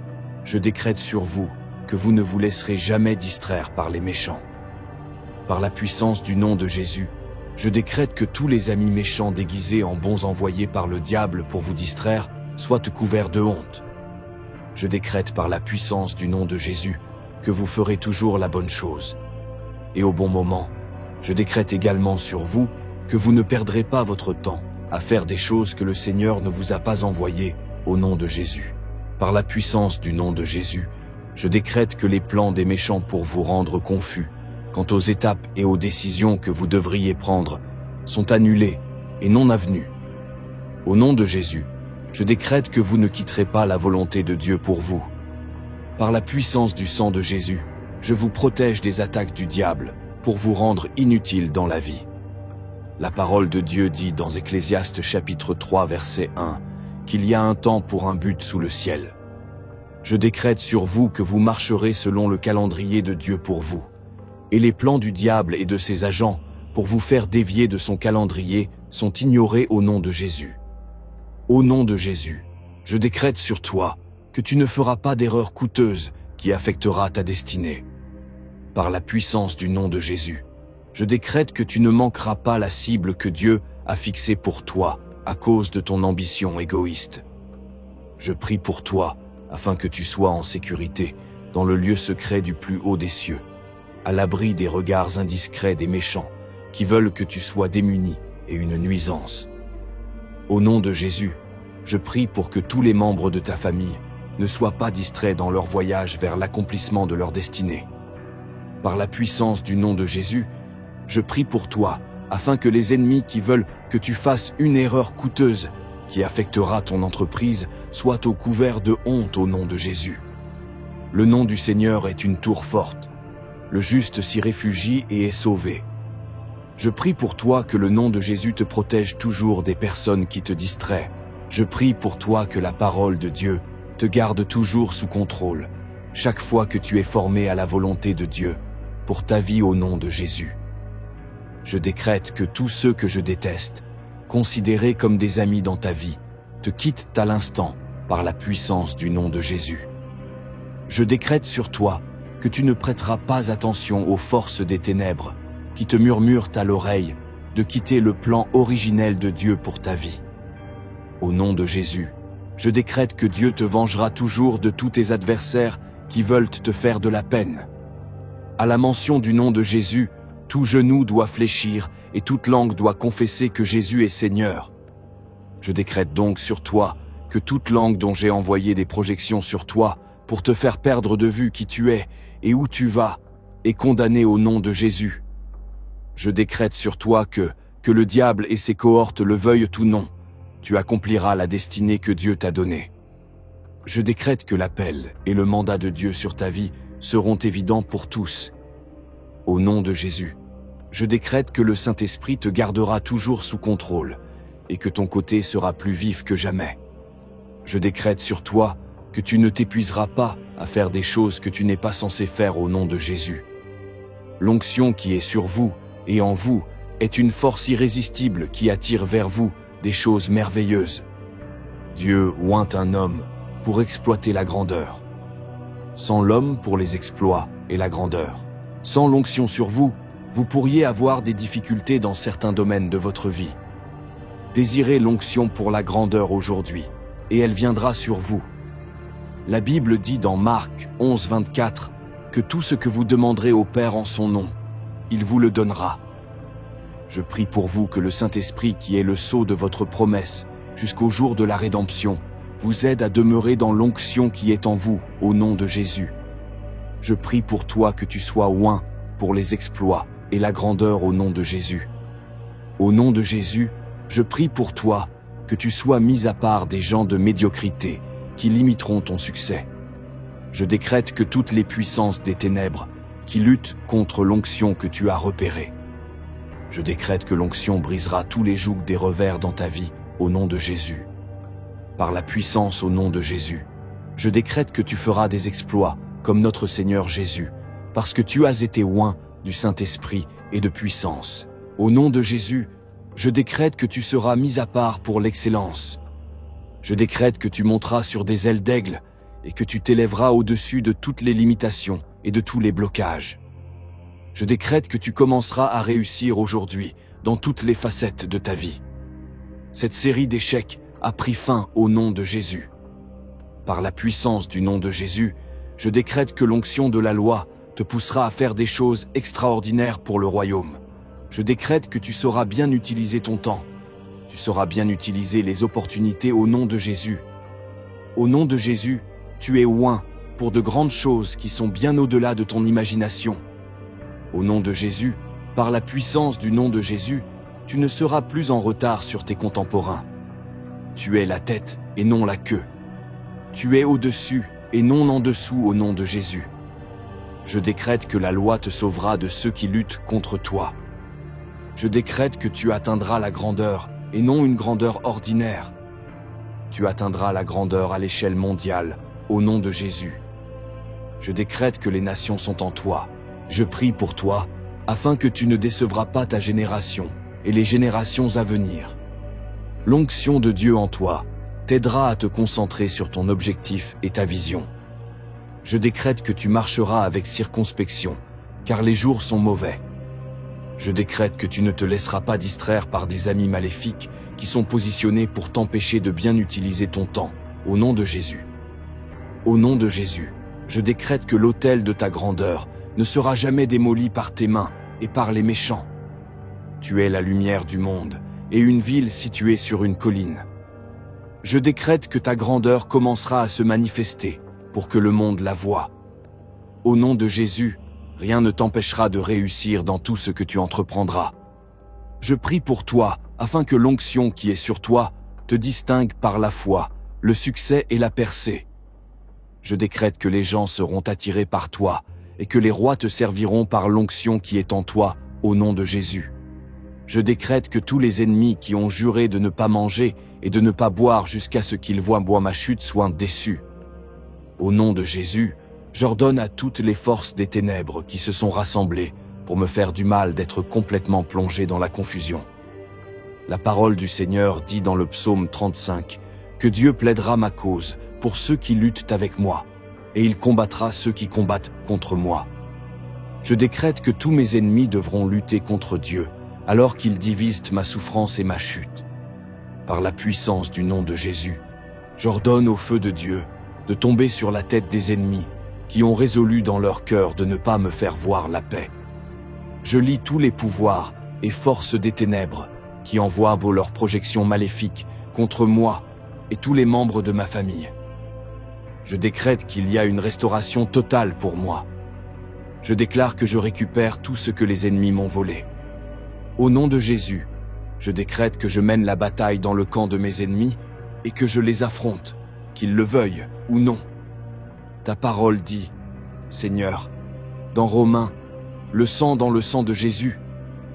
je décrète sur vous que vous ne vous laisserez jamais distraire par les méchants. Par la puissance du nom de Jésus, je décrète que tous les amis méchants déguisés en bons envoyés par le diable pour vous distraire soient couverts de honte. Je décrète par la puissance du nom de Jésus que vous ferez toujours la bonne chose. Et au bon moment, je décrète également sur vous que vous ne perdrez pas votre temps à faire des choses que le Seigneur ne vous a pas envoyées au nom de Jésus. Par la puissance du nom de Jésus, je décrète que les plans des méchants pour vous rendre confus quant aux étapes et aux décisions que vous devriez prendre sont annulés et non avenus. Au nom de Jésus, je décrète que vous ne quitterez pas la volonté de Dieu pour vous. Par la puissance du sang de Jésus, je vous protège des attaques du diable pour vous rendre inutile dans la vie. La parole de Dieu dit dans Ecclésiaste chapitre 3 verset 1 qu'il y a un temps pour un but sous le ciel. Je décrète sur vous que vous marcherez selon le calendrier de Dieu pour vous. Et les plans du diable et de ses agents pour vous faire dévier de son calendrier sont ignorés au nom de Jésus. Au nom de Jésus, je décrète sur toi que tu ne feras pas d'erreur coûteuse qui affectera ta destinée. Par la puissance du nom de Jésus, je décrète que tu ne manqueras pas la cible que Dieu a fixée pour toi à cause de ton ambition égoïste. Je prie pour toi afin que tu sois en sécurité dans le lieu secret du plus haut des cieux, à l'abri des regards indiscrets des méchants qui veulent que tu sois démuni et une nuisance. Au nom de Jésus, je prie pour que tous les membres de ta famille ne soient pas distraits dans leur voyage vers l'accomplissement de leur destinée. Par la puissance du nom de Jésus, je prie pour toi afin que les ennemis qui veulent que tu fasses une erreur coûteuse qui affectera ton entreprise soient au couvert de honte au nom de Jésus. Le nom du Seigneur est une tour forte. Le juste s'y réfugie et est sauvé. Je prie pour toi que le nom de Jésus te protège toujours des personnes qui te distraient. Je prie pour toi que la parole de Dieu te garde toujours sous contrôle, chaque fois que tu es formé à la volonté de Dieu, pour ta vie au nom de Jésus. Je décrète que tous ceux que je déteste, considérés comme des amis dans ta vie, te quittent à l'instant par la puissance du nom de Jésus. Je décrète sur toi que tu ne prêteras pas attention aux forces des ténèbres qui te murmurent à l'oreille de quitter le plan originel de Dieu pour ta vie. Au nom de Jésus, je décrète que Dieu te vengera toujours de tous tes adversaires qui veulent te faire de la peine. À la mention du nom de Jésus, tout genou doit fléchir et toute langue doit confesser que Jésus est Seigneur. Je décrète donc sur toi que toute langue dont j'ai envoyé des projections sur toi pour te faire perdre de vue qui tu es et où tu vas est condamnée au nom de Jésus. Je décrète sur toi que le diable et ses cohortes le veuillent ou non, tu accompliras la destinée que Dieu t'a donnée. Je décrète que l'appel et le mandat de Dieu sur ta vie seront évidents pour tous. Au nom de Jésus, je décrète que le Saint-Esprit te gardera toujours sous contrôle et que ton côté sera plus vif que jamais. Je décrète sur toi que tu ne t'épuiseras pas à faire des choses que tu n'es pas censé faire au nom de Jésus. L'onction qui est sur vous et en vous est une force irrésistible qui attire vers vous des choses merveilleuses. Dieu oint un homme pour exploiter la grandeur. Sans l'homme pour les exploits et la grandeur. Sans l'onction sur vous, vous pourriez avoir des difficultés dans certains domaines de votre vie. Désirez l'onction pour la grandeur aujourd'hui, et elle viendra sur vous. La Bible dit dans Marc 11, 24 que tout ce que vous demanderez au Père en son nom, il vous le donnera. Je prie pour vous que le Saint-Esprit, qui est le sceau de votre promesse, jusqu'au jour de la rédemption, vous aide à demeurer dans l'onction qui est en vous, au nom de Jésus. Je prie pour toi que tu sois oint pour les exploits et la grandeur au nom de Jésus. Au nom de Jésus, je prie pour toi que tu sois mis à part des gens de médiocrité qui limiteront ton succès. Je décrète que toutes les puissances des ténèbres qui luttent contre l'onction que tu as repérée. Je décrète que l'onction brisera tous les jougs des revers dans ta vie au nom de Jésus. Par la puissance au nom de Jésus, je décrète que tu feras des exploits comme notre Seigneur Jésus, parce que tu as été oint du Saint-Esprit et de puissance. Au nom de Jésus, je décrète que tu seras mis à part pour l'excellence. Je décrète que tu monteras sur des ailes d'aigle et que tu t'élèveras au-dessus de toutes les limitations et de tous les blocages. Je décrète que tu commenceras à réussir aujourd'hui dans toutes les facettes de ta vie. Cette série d'échecs a pris fin au nom de Jésus. Par la puissance du nom de Jésus, je décrète que l'onction de la loi te poussera à faire des choses extraordinaires pour le royaume. Je décrète que tu sauras bien utiliser ton temps. Tu sauras bien utiliser les opportunités au nom de Jésus. Au nom de Jésus, tu es oint pour de grandes choses qui sont bien au-delà de ton imagination. Au nom de Jésus, par la puissance du nom de Jésus, tu ne seras plus en retard sur tes contemporains. Tu es la tête et non la queue. Tu es au-dessus et non en dessous au nom de Jésus. Je décrète que la loi te sauvera de ceux qui luttent contre toi. je décrète que tu atteindras la grandeur, et non une grandeur ordinaire. Tu atteindras la grandeur à l'échelle mondiale, au nom de Jésus. Je décrète que les nations sont en toi. Je prie pour toi, afin que tu ne décevras pas ta génération et les générations à venir. L'onction de Dieu en toi t'aidera à te concentrer sur ton objectif et ta vision. Je décrète que tu marcheras avec circonspection, car les jours sont mauvais. Je décrète que tu ne te laisseras pas distraire par des amis maléfiques qui sont positionnés pour t'empêcher de bien utiliser ton temps, au nom de Jésus. Au nom de Jésus, je décrète que l'autel de ta grandeur ne sera jamais démoli par tes mains et par les méchants. Tu es la lumière du monde et une ville située sur une colline. Je décrète que ta grandeur commencera à se manifester pour que le monde la voie. Au nom de Jésus, rien ne t'empêchera de réussir dans tout ce que tu entreprendras. Je prie pour toi afin que l'onction qui est sur toi te distingue par la foi, le succès et la percée. Je décrète que les gens seront attirés par toi et que les rois te serviront par l'onction qui est en toi, au nom de Jésus. Je décrète que tous les ennemis qui ont juré de ne pas manger et de ne pas boire jusqu'à ce qu'ils voient ma chute soient déçus. Au nom de Jésus, j'ordonne à toutes les forces des ténèbres qui se sont rassemblées pour me faire du mal d'être complètement plongé dans la confusion. La parole du Seigneur dit dans le psaume 35 que Dieu plaidera ma cause pour ceux qui luttent avec moi, et il combattra ceux qui combattent contre moi. Je décrète que tous mes ennemis devront lutter contre Dieu, alors qu'ils divisent ma souffrance et ma chute. Par la puissance du nom de Jésus, j'ordonne au feu de Dieu de tomber sur la tête des ennemis qui ont résolu dans leur cœur de ne pas me faire voir la paix. Je lis tous les pouvoirs et forces des ténèbres qui envoient leurs projections maléfiques contre moi et tous les membres de ma famille. Je décrète qu'il y a une restauration totale pour moi. Je déclare que je récupère tout ce que les ennemis m'ont volé. Au nom de Jésus, je décrète que je mène la bataille dans le camp de mes ennemis et que je les affronte, qu'ils le veuillent ou non. Ta parole dit, Seigneur, dans Romains, le sang dans le sang de Jésus,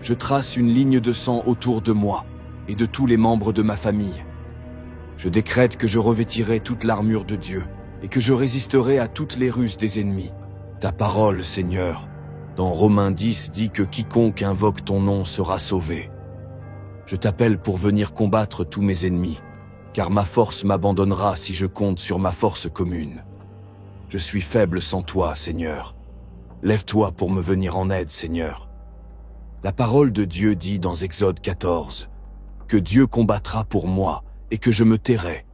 je trace une ligne de sang autour de moi et de tous les membres de ma famille. Je décrète que je revêtirai toute l'armure de Dieu et que je résisterai à toutes les ruses des ennemis. Ta parole, Seigneur, dans Romains 10 dit que quiconque invoque ton nom sera sauvé. Je t'appelle pour venir combattre tous mes ennemis, car ma force m'abandonnera si je compte sur ma force commune. Je suis faible sans toi, Seigneur. Lève-toi pour me venir en aide, Seigneur. La parole de Dieu dit dans Exode 14 que Dieu combattra pour moi et que je me tairai.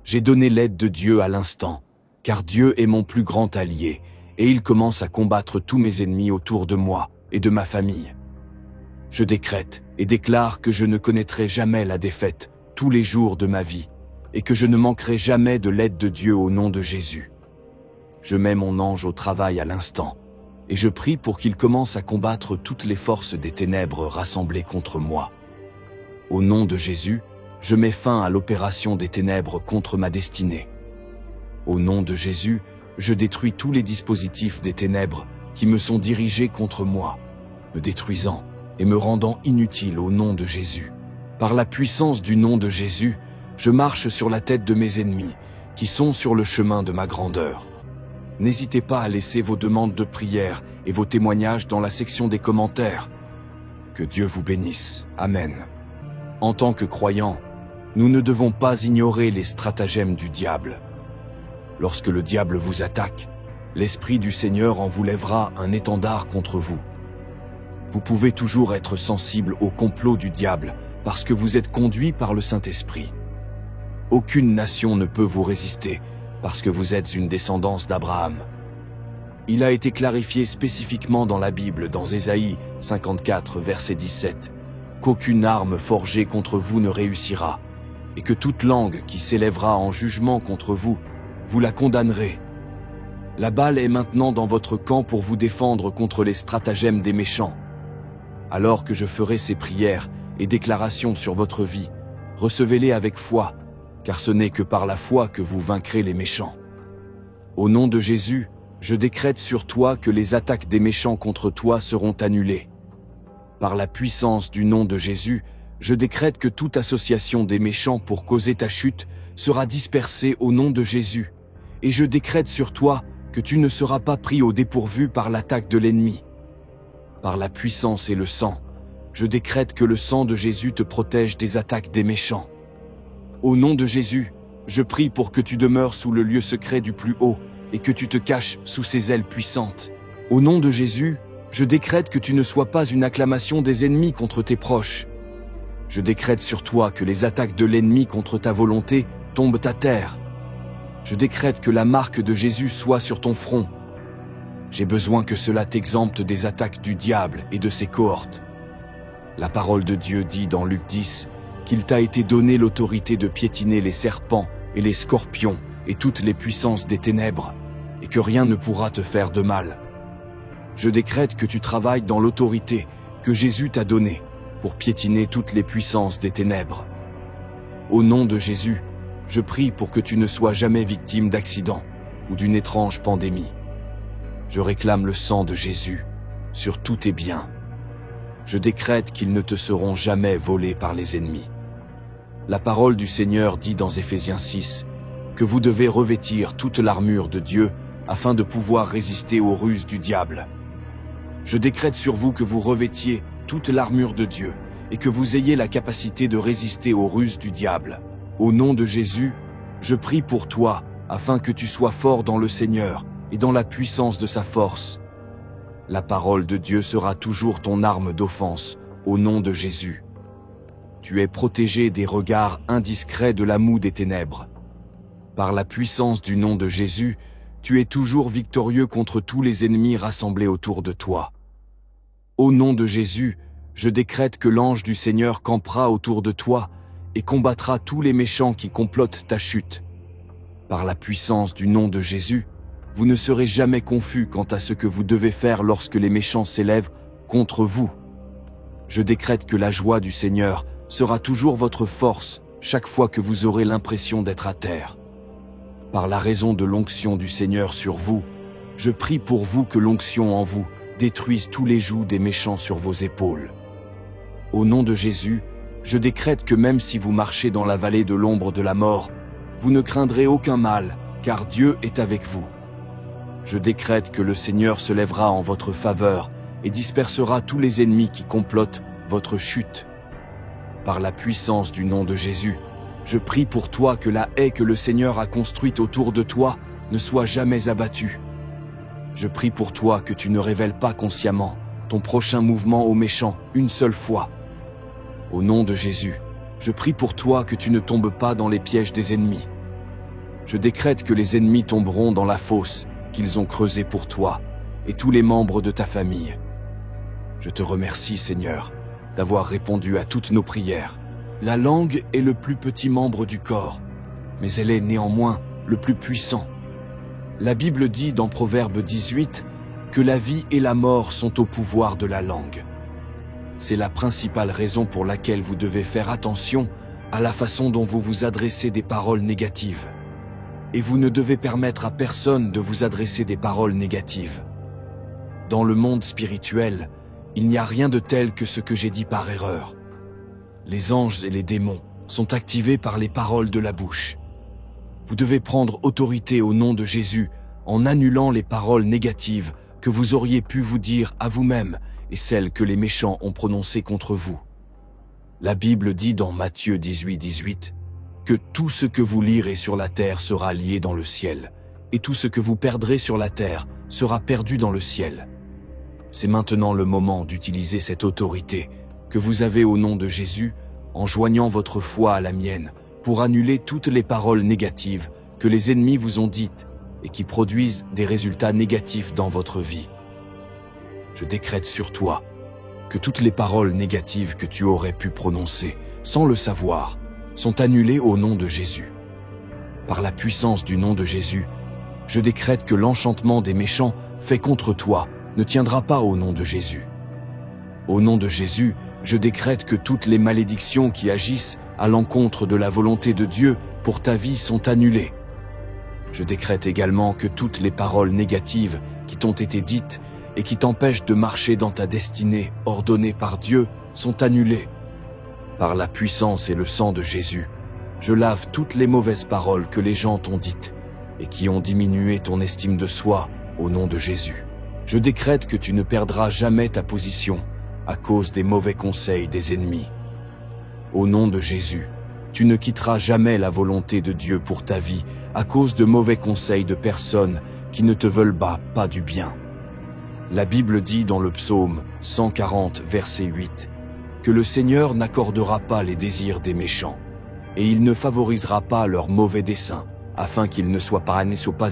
J'ai donné l'aide de Dieu à l'instant, car Dieu est mon plus grand allié et il commence à combattre tous mes ennemis autour de moi et de ma famille. Je décrète et déclare que je ne connaîtrai jamais la défaite tous les jours de ma vie et que je ne manquerai jamais de l'aide de Dieu au nom de Jésus. Je mets mon ange au travail à l'instant et je prie pour qu'il commence à combattre toutes les forces des ténèbres rassemblées contre moi. Au nom de Jésus, je mets fin à l'opération des ténèbres contre ma destinée. Au nom de Jésus, je détruis tous les dispositifs des ténèbres qui me sont dirigés contre moi, me détruisant et me rendant inutile au nom de Jésus. Par la puissance du nom de Jésus, je marche sur la tête de mes ennemis qui sont sur le chemin de ma grandeur. N'hésitez pas à laisser vos demandes de prière et vos témoignages dans la section des commentaires. Que Dieu vous bénisse. Amen. En tant que croyants, nous ne devons pas ignorer les stratagèmes du diable. Lorsque le diable vous attaque, l'Esprit du Seigneur en vous lèvera un étendard contre vous. Vous pouvez toujours être sensible au complot du diable parce que vous êtes conduit par le Saint-Esprit. Aucune nation ne peut vous résister parce que vous êtes une descendance d'Abraham. Il a été clarifié spécifiquement dans la Bible, dans Ésaïe 54, verset 17, qu'aucune arme forgée contre vous ne réussira, et que toute langue qui s'élèvera en jugement contre vous, vous la condamnerez. La balle est maintenant dans votre camp pour vous défendre contre les stratagèmes des méchants. Alors que je ferai ces prières et déclarations sur votre vie, recevez-les avec foi, car ce n'est que par la foi que vous vaincrez les méchants. Au nom de Jésus, je décrète sur toi que les attaques des méchants contre toi seront annulées. Par la puissance du nom de Jésus, je décrète que toute association des méchants pour causer ta chute sera dispersée au nom de Jésus. Et je décrète sur toi que tu ne seras pas pris au dépourvu par l'attaque de l'ennemi. Par la puissance et le sang, je décrète que le sang de Jésus te protège des attaques des méchants. Au nom de Jésus, je prie pour que tu demeures sous le lieu secret du plus haut et que tu te caches sous ses ailes puissantes. Au nom de Jésus, je décrète que tu ne sois pas une acclamation des ennemis contre tes proches. Je décrète sur toi que les attaques de l'ennemi contre ta volonté tombent à terre. Je décrète que la marque de Jésus soit sur ton front. J'ai besoin que cela t'exempte des attaques du diable et de ses cohortes. La parole de Dieu dit dans Luc 10 qu'il t'a été donné l'autorité de piétiner les serpents et les scorpions et toutes les puissances des ténèbres, et que rien ne pourra te faire de mal. Je décrète que tu travailles dans l'autorité que Jésus t'a donnée pour piétiner toutes les puissances des ténèbres. Au nom de Jésus, je prie pour que tu ne sois jamais victime d'accidents ou d'une étrange pandémie. Je réclame le sang de Jésus sur tous tes biens. Je décrète qu'ils ne te seront jamais volés par les ennemis. La parole du Seigneur dit dans Éphésiens 6 que vous devez revêtir toute l'armure de Dieu afin de pouvoir résister aux ruses du diable. Je décrète sur vous que vous revêtiez toute l'armure de Dieu et que vous ayez la capacité de résister aux ruses du diable. Au nom de Jésus, je prie pour toi afin que tu sois fort dans le Seigneur et dans la puissance de sa force. La parole de Dieu sera toujours ton arme d'offense, au nom de Jésus. Tu es protégé des regards indiscrets de la moue des ténèbres. Par la puissance du nom de Jésus, tu es toujours victorieux contre tous les ennemis rassemblés autour de toi. Au nom de Jésus, je décrète que l'ange du Seigneur campera autour de toi et combattra tous les méchants qui complotent ta chute. Par la puissance du nom de Jésus, vous ne serez jamais confus quant à ce que vous devez faire lorsque les méchants s'élèvent contre vous. Je décrète que la joie du Seigneur sera toujours votre force chaque fois que vous aurez l'impression d'être à terre. Par la raison de l'onction du Seigneur sur vous, je prie pour vous que l'onction en vous détruise tous les jougs des méchants sur vos épaules. Au nom de Jésus, je décrète que même si vous marchez dans la vallée de l'ombre de la mort, vous ne craindrez aucun mal, car Dieu est avec vous. Je décrète que le Seigneur se lèvera en votre faveur et dispersera tous les ennemis qui complotent votre chute. Par la puissance du nom de Jésus, je prie pour toi que la haie que le Seigneur a construite autour de toi ne soit jamais abattue. Je prie pour toi que tu ne révèles pas consciemment ton prochain mouvement aux méchants une seule fois. Au nom de Jésus, je prie pour toi que tu ne tombes pas dans les pièges des ennemis. Je décrète que les ennemis tomberont dans la fosse qu'ils ont creusée pour toi et tous les membres de ta famille. Je te remercie, Seigneur, d'avoir répondu à toutes nos prières. La langue est le plus petit membre du corps, mais elle est néanmoins le plus puissant. La Bible dit dans Proverbe 18 que la vie et la mort sont au pouvoir de la langue. C'est la principale raison pour laquelle vous devez faire attention à la façon dont vous vous adressez des paroles négatives. Et vous ne devez permettre à personne de vous adresser des paroles négatives. Dans le monde spirituel, il n'y a rien de tel que ce que j'ai dit par erreur. Les anges et les démons sont activés par les paroles de la bouche. Vous devez prendre autorité au nom de Jésus en annulant les paroles négatives que vous auriez pu vous dire à vous-même et celles que les méchants ont prononcées contre vous. La Bible dit dans Matthieu 18 que tout ce que vous lirez sur la terre sera lié dans le ciel, et tout ce que vous perdrez sur la terre sera perdu dans le ciel. C'est maintenant le moment d'utiliser cette autorité que vous avez au nom de Jésus en joignant votre foi à la mienne pour annuler toutes les paroles négatives que les ennemis vous ont dites et qui produisent des résultats négatifs dans votre vie. Je décrète sur toi que toutes les paroles négatives que tu aurais pu prononcer sans le savoir sont annulées au nom de Jésus. Par la puissance du nom de Jésus, je décrète que l'enchantement des méchants fait contre toi ne tiendra pas au nom de Jésus. Au nom de Jésus, je décrète que toutes les malédictions qui agissent à l'encontre de la volonté de Dieu pour ta vie sont annulées. Je décrète également que toutes les paroles négatives qui t'ont été dites et qui t'empêchent de marcher dans ta destinée ordonnée par Dieu sont annulés. Par la puissance et le sang de Jésus, je lave toutes les mauvaises paroles que les gens t'ont dites et qui ont diminué ton estime de soi au nom de Jésus. Je décrète que tu ne perdras jamais ta position à cause des mauvais conseils des ennemis. Au nom de Jésus, tu ne quitteras jamais la volonté de Dieu pour ta vie à cause de mauvais conseils de personnes qui ne te veulent pas du bien. La Bible dit dans le psaume 140, verset 8, que le Seigneur n'accordera pas les désirs des méchants, et il ne favorisera pas leurs mauvais desseins, afin qu'ils ne soient pas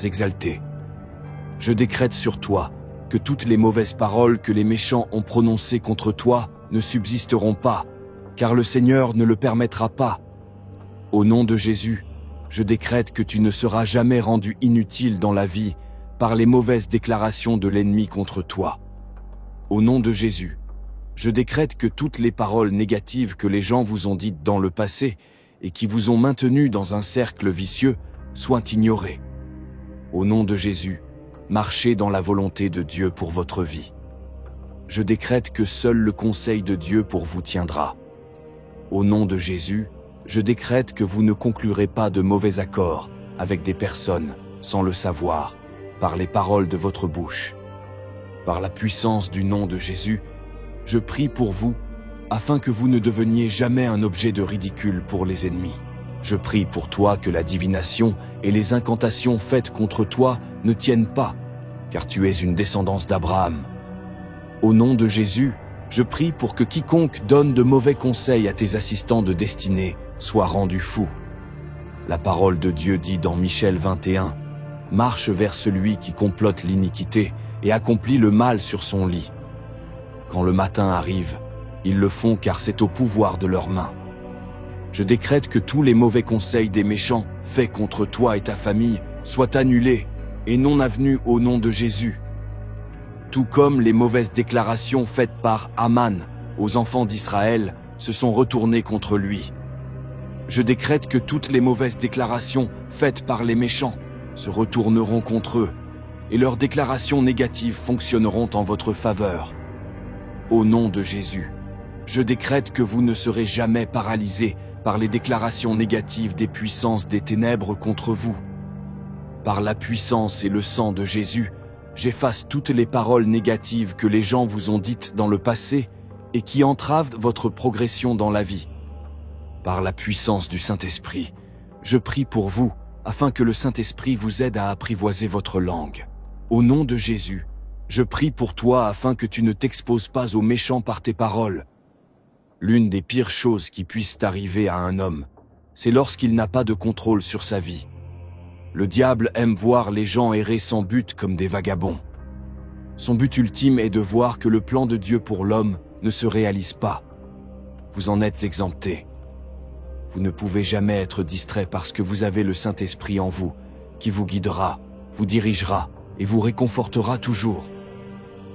exaltés. Je décrète sur toi que toutes les mauvaises paroles que les méchants ont prononcées contre toi ne subsisteront pas, car le Seigneur ne le permettra pas. Au nom de Jésus, je décrète que tu ne seras jamais rendu inutile dans la vie par les mauvaises déclarations de l'ennemi contre toi. Au nom de Jésus, je décrète que toutes les paroles négatives que les gens vous ont dites dans le passé et qui vous ont maintenu dans un cercle vicieux soient ignorées. Au nom de Jésus, marchez dans la volonté de Dieu pour votre vie. Je décrète que seul le conseil de Dieu pour vous tiendra. Au nom de Jésus, je décrète que vous ne conclurez pas de mauvais accords avec des personnes sans le savoir, par les paroles de votre bouche. Par la puissance du nom de Jésus, je prie pour vous, afin que vous ne deveniez jamais un objet de ridicule pour les ennemis. Je prie pour toi que la divination et les incantations faites contre toi ne tiennent pas, car tu es une descendance d'Abraham. Au nom de Jésus, je prie pour que quiconque donne de mauvais conseils à tes assistants de destinée soit rendu fou. La parole de Dieu dit dans Michée 21, « Marche vers celui qui complote l'iniquité et accomplit le mal sur son lit. » Quand le matin arrive, ils le font car c'est au pouvoir de leurs mains. Je décrète que tous les mauvais conseils des méchants faits contre toi et ta famille soient annulés et non avenus au nom de Jésus. Tout comme les mauvaises déclarations faites par Aman aux enfants d'Israël se sont retournées contre lui. Je décrète que toutes les mauvaises déclarations faites par les méchants se retourneront contre eux et leurs déclarations négatives fonctionneront en votre faveur. Au nom de Jésus, je décrète que vous ne serez jamais paralysés par les déclarations négatives des puissances des ténèbres contre vous. Par la puissance et le sang de Jésus, j'efface toutes les paroles négatives que les gens vous ont dites dans le passé et qui entravent votre progression dans la vie. Par la puissance du Saint-Esprit, je prie pour vous afin que le Saint-Esprit vous aide à apprivoiser votre langue. Au nom de Jésus, je prie pour toi afin que tu ne t'exposes pas aux méchants par tes paroles. L'une des pires choses qui puissent arriver à un homme, c'est lorsqu'il n'a pas de contrôle sur sa vie. Le diable aime voir les gens errer sans but comme des vagabonds. Son but ultime est de voir que le plan de Dieu pour l'homme ne se réalise pas. Vous en êtes exemptés. Vous ne pouvez jamais être distrait parce que vous avez le Saint-Esprit en vous, qui vous guidera, vous dirigera et vous réconfortera toujours.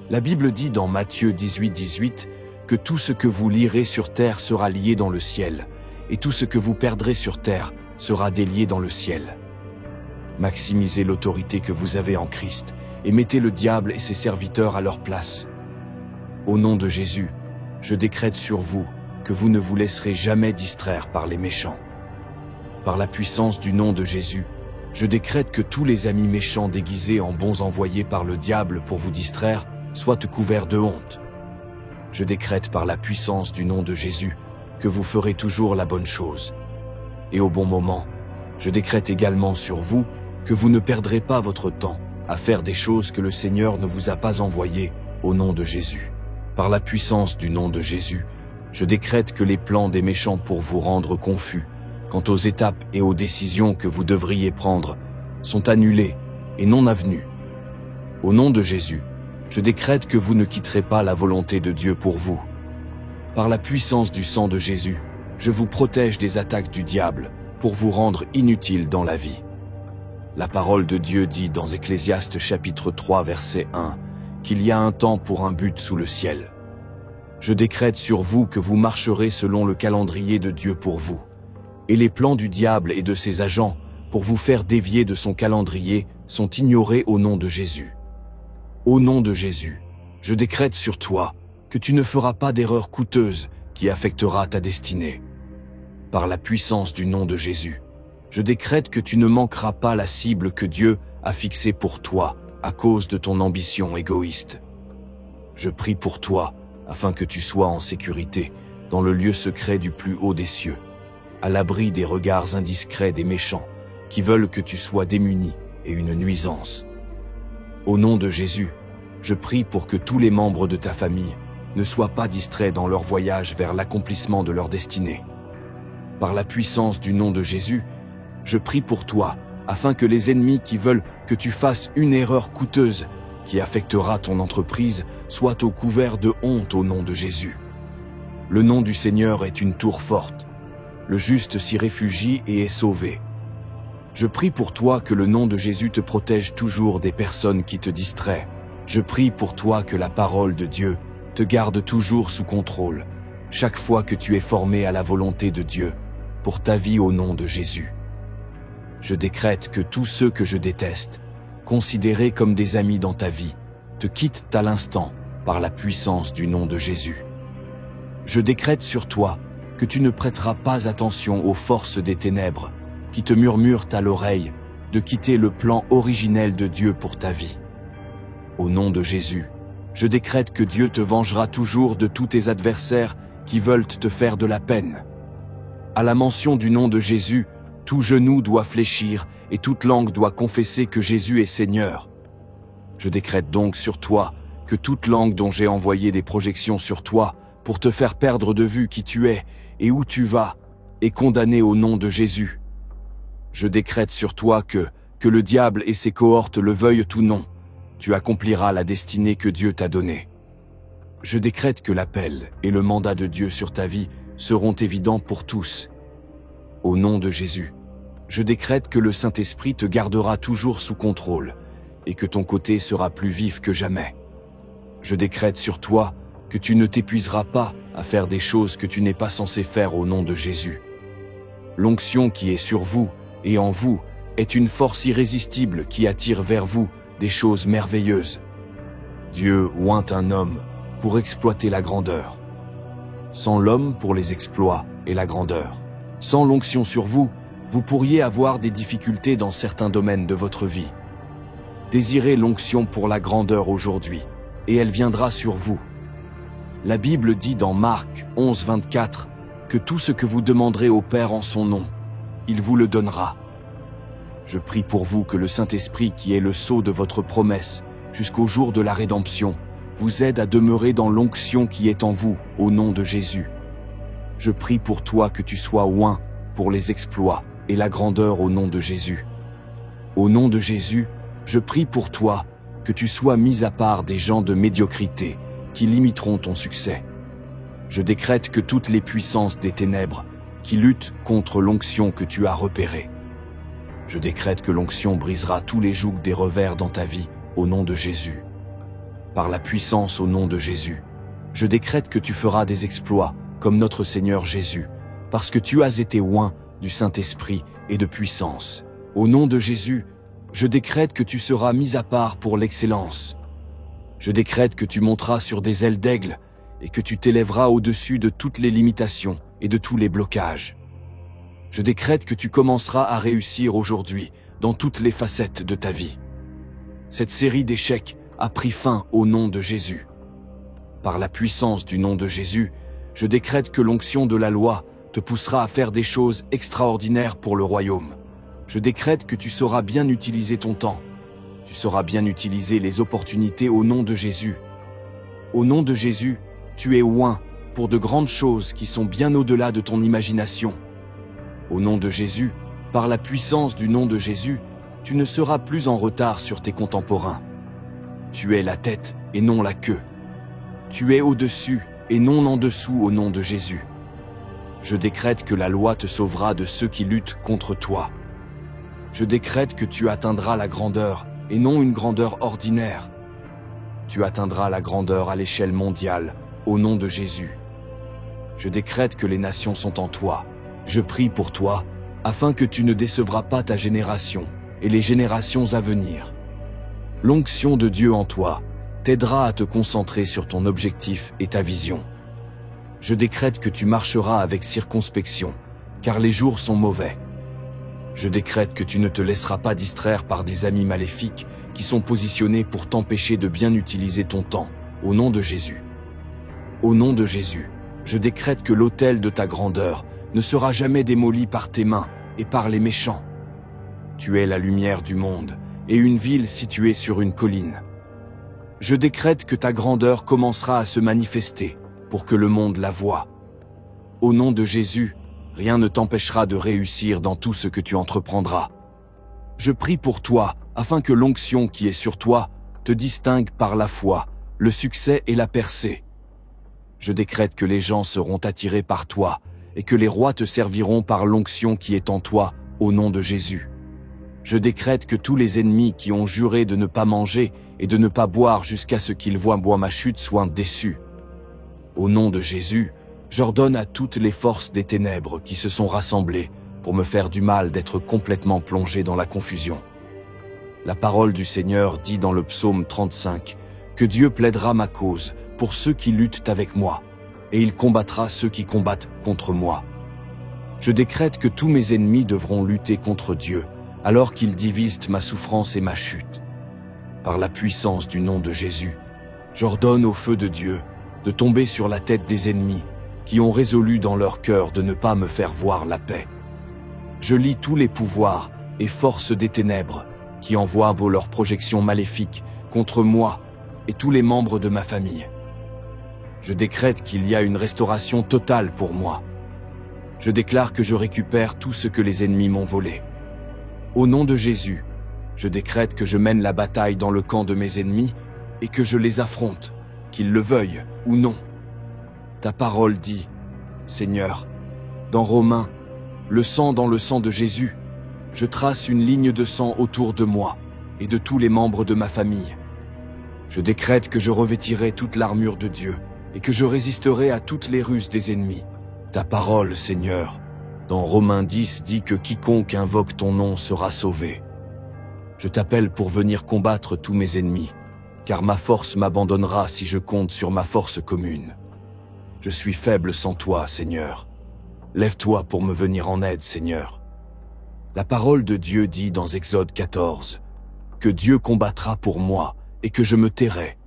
La Bible dit dans Matthieu 18, que tout ce que vous lirez sur terre sera lié dans le ciel, et tout ce que vous perdrez sur terre sera délié dans le ciel. Maximisez l'autorité que vous avez en Christ, et mettez le diable et ses serviteurs à leur place. Au nom de Jésus, je décrète sur vous que vous ne vous laisserez jamais distraire par les méchants. Par la puissance du nom de Jésus, je décrète que tous les amis méchants déguisés en bons envoyés par le diable pour vous distraire soient couverts de honte. Je décrète par la puissance du nom de Jésus que vous ferez toujours la bonne chose. Et au bon moment, je décrète également sur vous que vous ne perdrez pas votre temps à faire des choses que le Seigneur ne vous a pas envoyées au nom de Jésus. Par la puissance du nom de Jésus, je décrète que les plans des méchants pour vous rendre confus quant aux étapes et aux décisions que vous devriez prendre sont annulés et non avenus. Au nom de Jésus, je décrète que vous ne quitterez pas la volonté de Dieu pour vous. Par la puissance du sang de Jésus, je vous protège des attaques du diable pour vous rendre inutile dans la vie. La parole de Dieu dit dans Ecclésiaste chapitre 3 verset 1 qu'il y a un temps pour un but sous le ciel. Je décrète sur vous que vous marcherez selon le calendrier de Dieu pour vous. Et les plans du diable et de ses agents pour vous faire dévier de son calendrier sont ignorés au nom de Jésus. Au nom de Jésus, Je décrète sur toi que tu ne feras pas d'erreur coûteuse qui affectera ta destinée. Par la puissance du nom de Jésus, je décrète que tu ne manqueras pas la cible que Dieu a fixée pour toi à cause de ton ambition égoïste. Je prie pour toi afin que tu sois en sécurité dans le lieu secret du plus haut des cieux, à l'abri des regards indiscrets des méchants qui veulent que tu sois démuni et une nuisance. Au nom de Jésus, je prie pour que tous les membres de ta famille ne soient pas distraits dans leur voyage vers l'accomplissement de leur destinée. Par la puissance du nom de Jésus, je prie pour toi afin que les ennemis qui veulent que tu fasses une erreur coûteuse qui affectera ton entreprise soient au couvert de honte au nom de Jésus. Le nom du Seigneur est une tour forte. Le juste s'y réfugie et est sauvé. Je prie pour toi que le nom de Jésus te protège toujours des personnes qui te distraient. Je prie pour toi que la parole de Dieu te garde toujours sous contrôle, chaque fois que tu es formé à la volonté de Dieu, pour ta vie au nom de Jésus. Je décrète que tous ceux que je déteste, considérés comme des amis dans ta vie, te quittent à l'instant par la puissance du nom de Jésus. Je décrète sur toi que tu ne prêteras pas attention aux forces des ténèbres qui te murmurent à l'oreille de quitter le plan originel de Dieu pour ta vie. Au nom de Jésus, je décrète que Dieu te vengera toujours de tous tes adversaires qui veulent te faire de la peine. À la mention du nom de Jésus, tout genou doit fléchir et toute langue doit confesser que Jésus est Seigneur. Je décrète donc sur toi que toute langue dont j'ai envoyé des projections sur toi pour te faire perdre de vue qui tu es et où tu vas est condamnée au nom de Jésus. Je décrète sur toi que le diable et ses cohortes le veuillent ou non, tu accompliras la destinée que Dieu t'a donnée. Je décrète que l'appel et le mandat de Dieu sur ta vie seront évidents pour tous. Au nom de Jésus, je décrète que le Saint-Esprit te gardera toujours sous contrôle et que ton côté sera plus vif que jamais. Je décrète sur toi que tu ne t'épuiseras pas à faire des choses que tu n'es pas censé faire au nom de Jésus. L'onction qui est sur vous et en vous est une force irrésistible qui attire vers vous des choses merveilleuses. Dieu oint un homme pour exploiter la grandeur. Sans l'homme pour les exploits et la grandeur. Sans l'onction sur vous, vous pourriez avoir des difficultés dans certains domaines de votre vie. Désirez l'onction pour la grandeur aujourd'hui, et elle viendra sur vous. La Bible dit dans Marc 11, 24 que tout ce que vous demanderez au Père en son nom, il vous le donnera. Je prie pour vous que le Saint-Esprit, qui est le sceau de votre promesse, jusqu'au jour de la rédemption, vous aide à demeurer dans l'onction qui est en vous, au nom de Jésus. Je prie pour toi que tu sois oint pour les exploits et la grandeur au nom de Jésus. Au nom de Jésus, je prie pour toi que tu sois mis à part des gens de médiocrité qui limiteront ton succès. Je décrète que toutes les puissances des ténèbres qui luttent contre l'onction que tu as repérée. Je décrète que l'onction brisera tous les jougs des revers dans ta vie, au nom de Jésus. Par la puissance au nom de Jésus, je décrète que tu feras des exploits comme notre Seigneur Jésus, parce que tu as été oint du Saint-Esprit et de puissance. Au nom de Jésus, je décrète que tu seras mis à part pour l'excellence. Je décrète que tu monteras sur des ailes d'aigle et que tu t'élèveras au-dessus de toutes les limitations et de tous les blocages. Je décrète que tu commenceras à réussir aujourd'hui dans toutes les facettes de ta vie. Cette série d'échecs a pris fin au nom de Jésus. Par la puissance du nom de Jésus, je décrète que l'onction de la loi te poussera à faire des choses extraordinaires pour le royaume. Je décrète que tu sauras bien utiliser ton temps. Tu sauras bien utiliser les opportunités au nom de Jésus. Au nom de Jésus, tu es oint pour de grandes choses qui sont bien au-delà de ton imagination. Au nom de Jésus, par la puissance du nom de Jésus, tu ne seras plus en retard sur tes contemporains. Tu es la tête et non la queue. Tu es au-dessus et non en dessous au nom de Jésus. Je décrète que la loi te sauvera de ceux qui luttent contre toi. Je décrète que tu atteindras la grandeur et non une grandeur ordinaire. Tu atteindras la grandeur à l'échelle mondiale au nom de Jésus. Je décrète que les nations sont en toi. Je prie pour toi afin que tu ne décevras pas ta génération et les générations à venir. L'onction de Dieu en toi t'aidera à te concentrer sur ton objectif et ta vision. Je décrète que tu marcheras avec circonspection, car les jours sont mauvais. Je décrète que tu ne te laisseras pas distraire par des amis maléfiques qui sont positionnés pour t'empêcher de bien utiliser ton temps, au nom de Jésus. Au nom de Jésus, je décrète que l'autel de ta grandeur ne sera jamais démoli par tes mains et par les méchants. Tu es la lumière du monde et une ville située sur une colline. Je décrète que ta grandeur commencera à se manifester pour que le monde la voie. Au nom de Jésus, rien ne t'empêchera de réussir dans tout ce que tu entreprendras. Je prie pour toi afin que l'onction qui est sur toi te distingue par la foi, le succès et la percée. Je décrète que les gens seront attirés par toi et que les rois te serviront par l'onction qui est en toi, au nom de Jésus. Je décrète que tous les ennemis qui ont juré de ne pas manger et de ne pas boire jusqu'à ce qu'ils voient ma chute soient déçus. Au nom de Jésus, j'ordonne à toutes les forces des ténèbres qui se sont rassemblées pour me faire du mal d'être complètement plongé dans la confusion. La parole du Seigneur dit dans le psaume 35 que Dieu plaidera ma cause pour ceux qui luttent avec moi, et il combattra ceux qui combattent contre moi. Je décrète que tous mes ennemis devront lutter contre Dieu, alors qu'ils divisent ma souffrance et ma chute. Par la puissance du nom de Jésus, j'ordonne au feu de Dieu de tomber sur la tête des ennemis qui ont résolu dans leur cœur de ne pas me faire voir la paix. Je lis tous les pouvoirs et forces des ténèbres qui envoient leurs projections maléfiques contre moi et tous les membres de ma famille. Je décrète qu'il y a une restauration totale pour moi. Je déclare que je récupère tout ce que les ennemis m'ont volé. Au nom de Jésus, je décrète que je mène la bataille dans le camp de mes ennemis et que je les affronte, qu'ils le veuillent ou non. Ta parole dit, Seigneur, dans Romains, le sang dans le sang de Jésus, je trace une ligne de sang autour de moi et de tous les membres de ma famille. Je décrète que je revêtirai toute l'armure de Dieu et que je résisterai à toutes les ruses des ennemis. Ta parole, Seigneur, dans Romains 10 dit que quiconque invoque ton nom sera sauvé. Je t'appelle pour venir combattre tous mes ennemis, car ma force m'abandonnera si je compte sur ma force commune. Je suis faible sans toi, Seigneur. Lève-toi pour me venir en aide, Seigneur. La parole de Dieu dit dans Exode 14 que Dieu combattra pour moi et que je me tairai.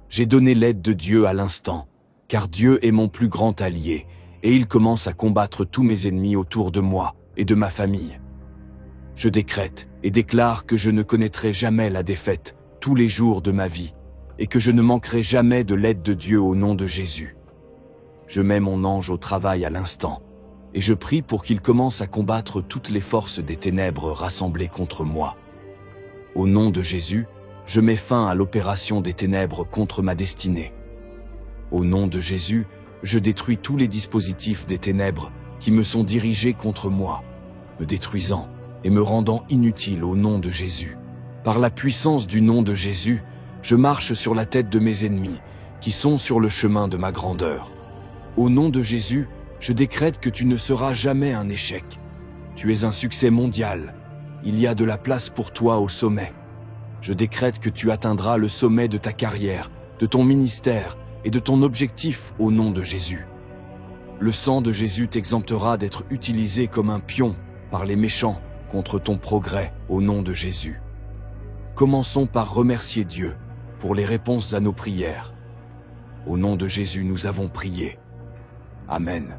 J'ai donné l'aide de Dieu à l'instant, car Dieu est mon plus grand allié et il commence à combattre tous mes ennemis autour de moi et de ma famille. Je décrète et déclare que je ne connaîtrai jamais la défaite tous les jours de ma vie et que je ne manquerai jamais de l'aide de Dieu au nom de Jésus. Je mets mon ange au travail à l'instant et je prie pour qu'il commence à combattre toutes les forces des ténèbres rassemblées contre moi. Au nom de Jésus, je mets fin à l'opération des ténèbres contre ma destinée. Au nom de Jésus, je détruis tous les dispositifs des ténèbres qui me sont dirigés contre moi, me détruisant et me rendant inutile au nom de Jésus. Par la puissance du nom de Jésus, je marche sur la tête de mes ennemis qui sont sur le chemin de ma grandeur. Au nom de Jésus, je décrète que tu ne seras jamais un échec. Tu es un succès mondial. Il y a de la place pour toi au sommet. Je décrète que tu atteindras le sommet de ta carrière, de ton ministère et de ton objectif au nom de Jésus. Le sang de Jésus t'exemptera d'être utilisé comme un pion par les méchants contre ton progrès au nom de Jésus. Commençons par remercier Dieu pour les réponses à nos prières. Au nom de Jésus, nous avons prié. Amen.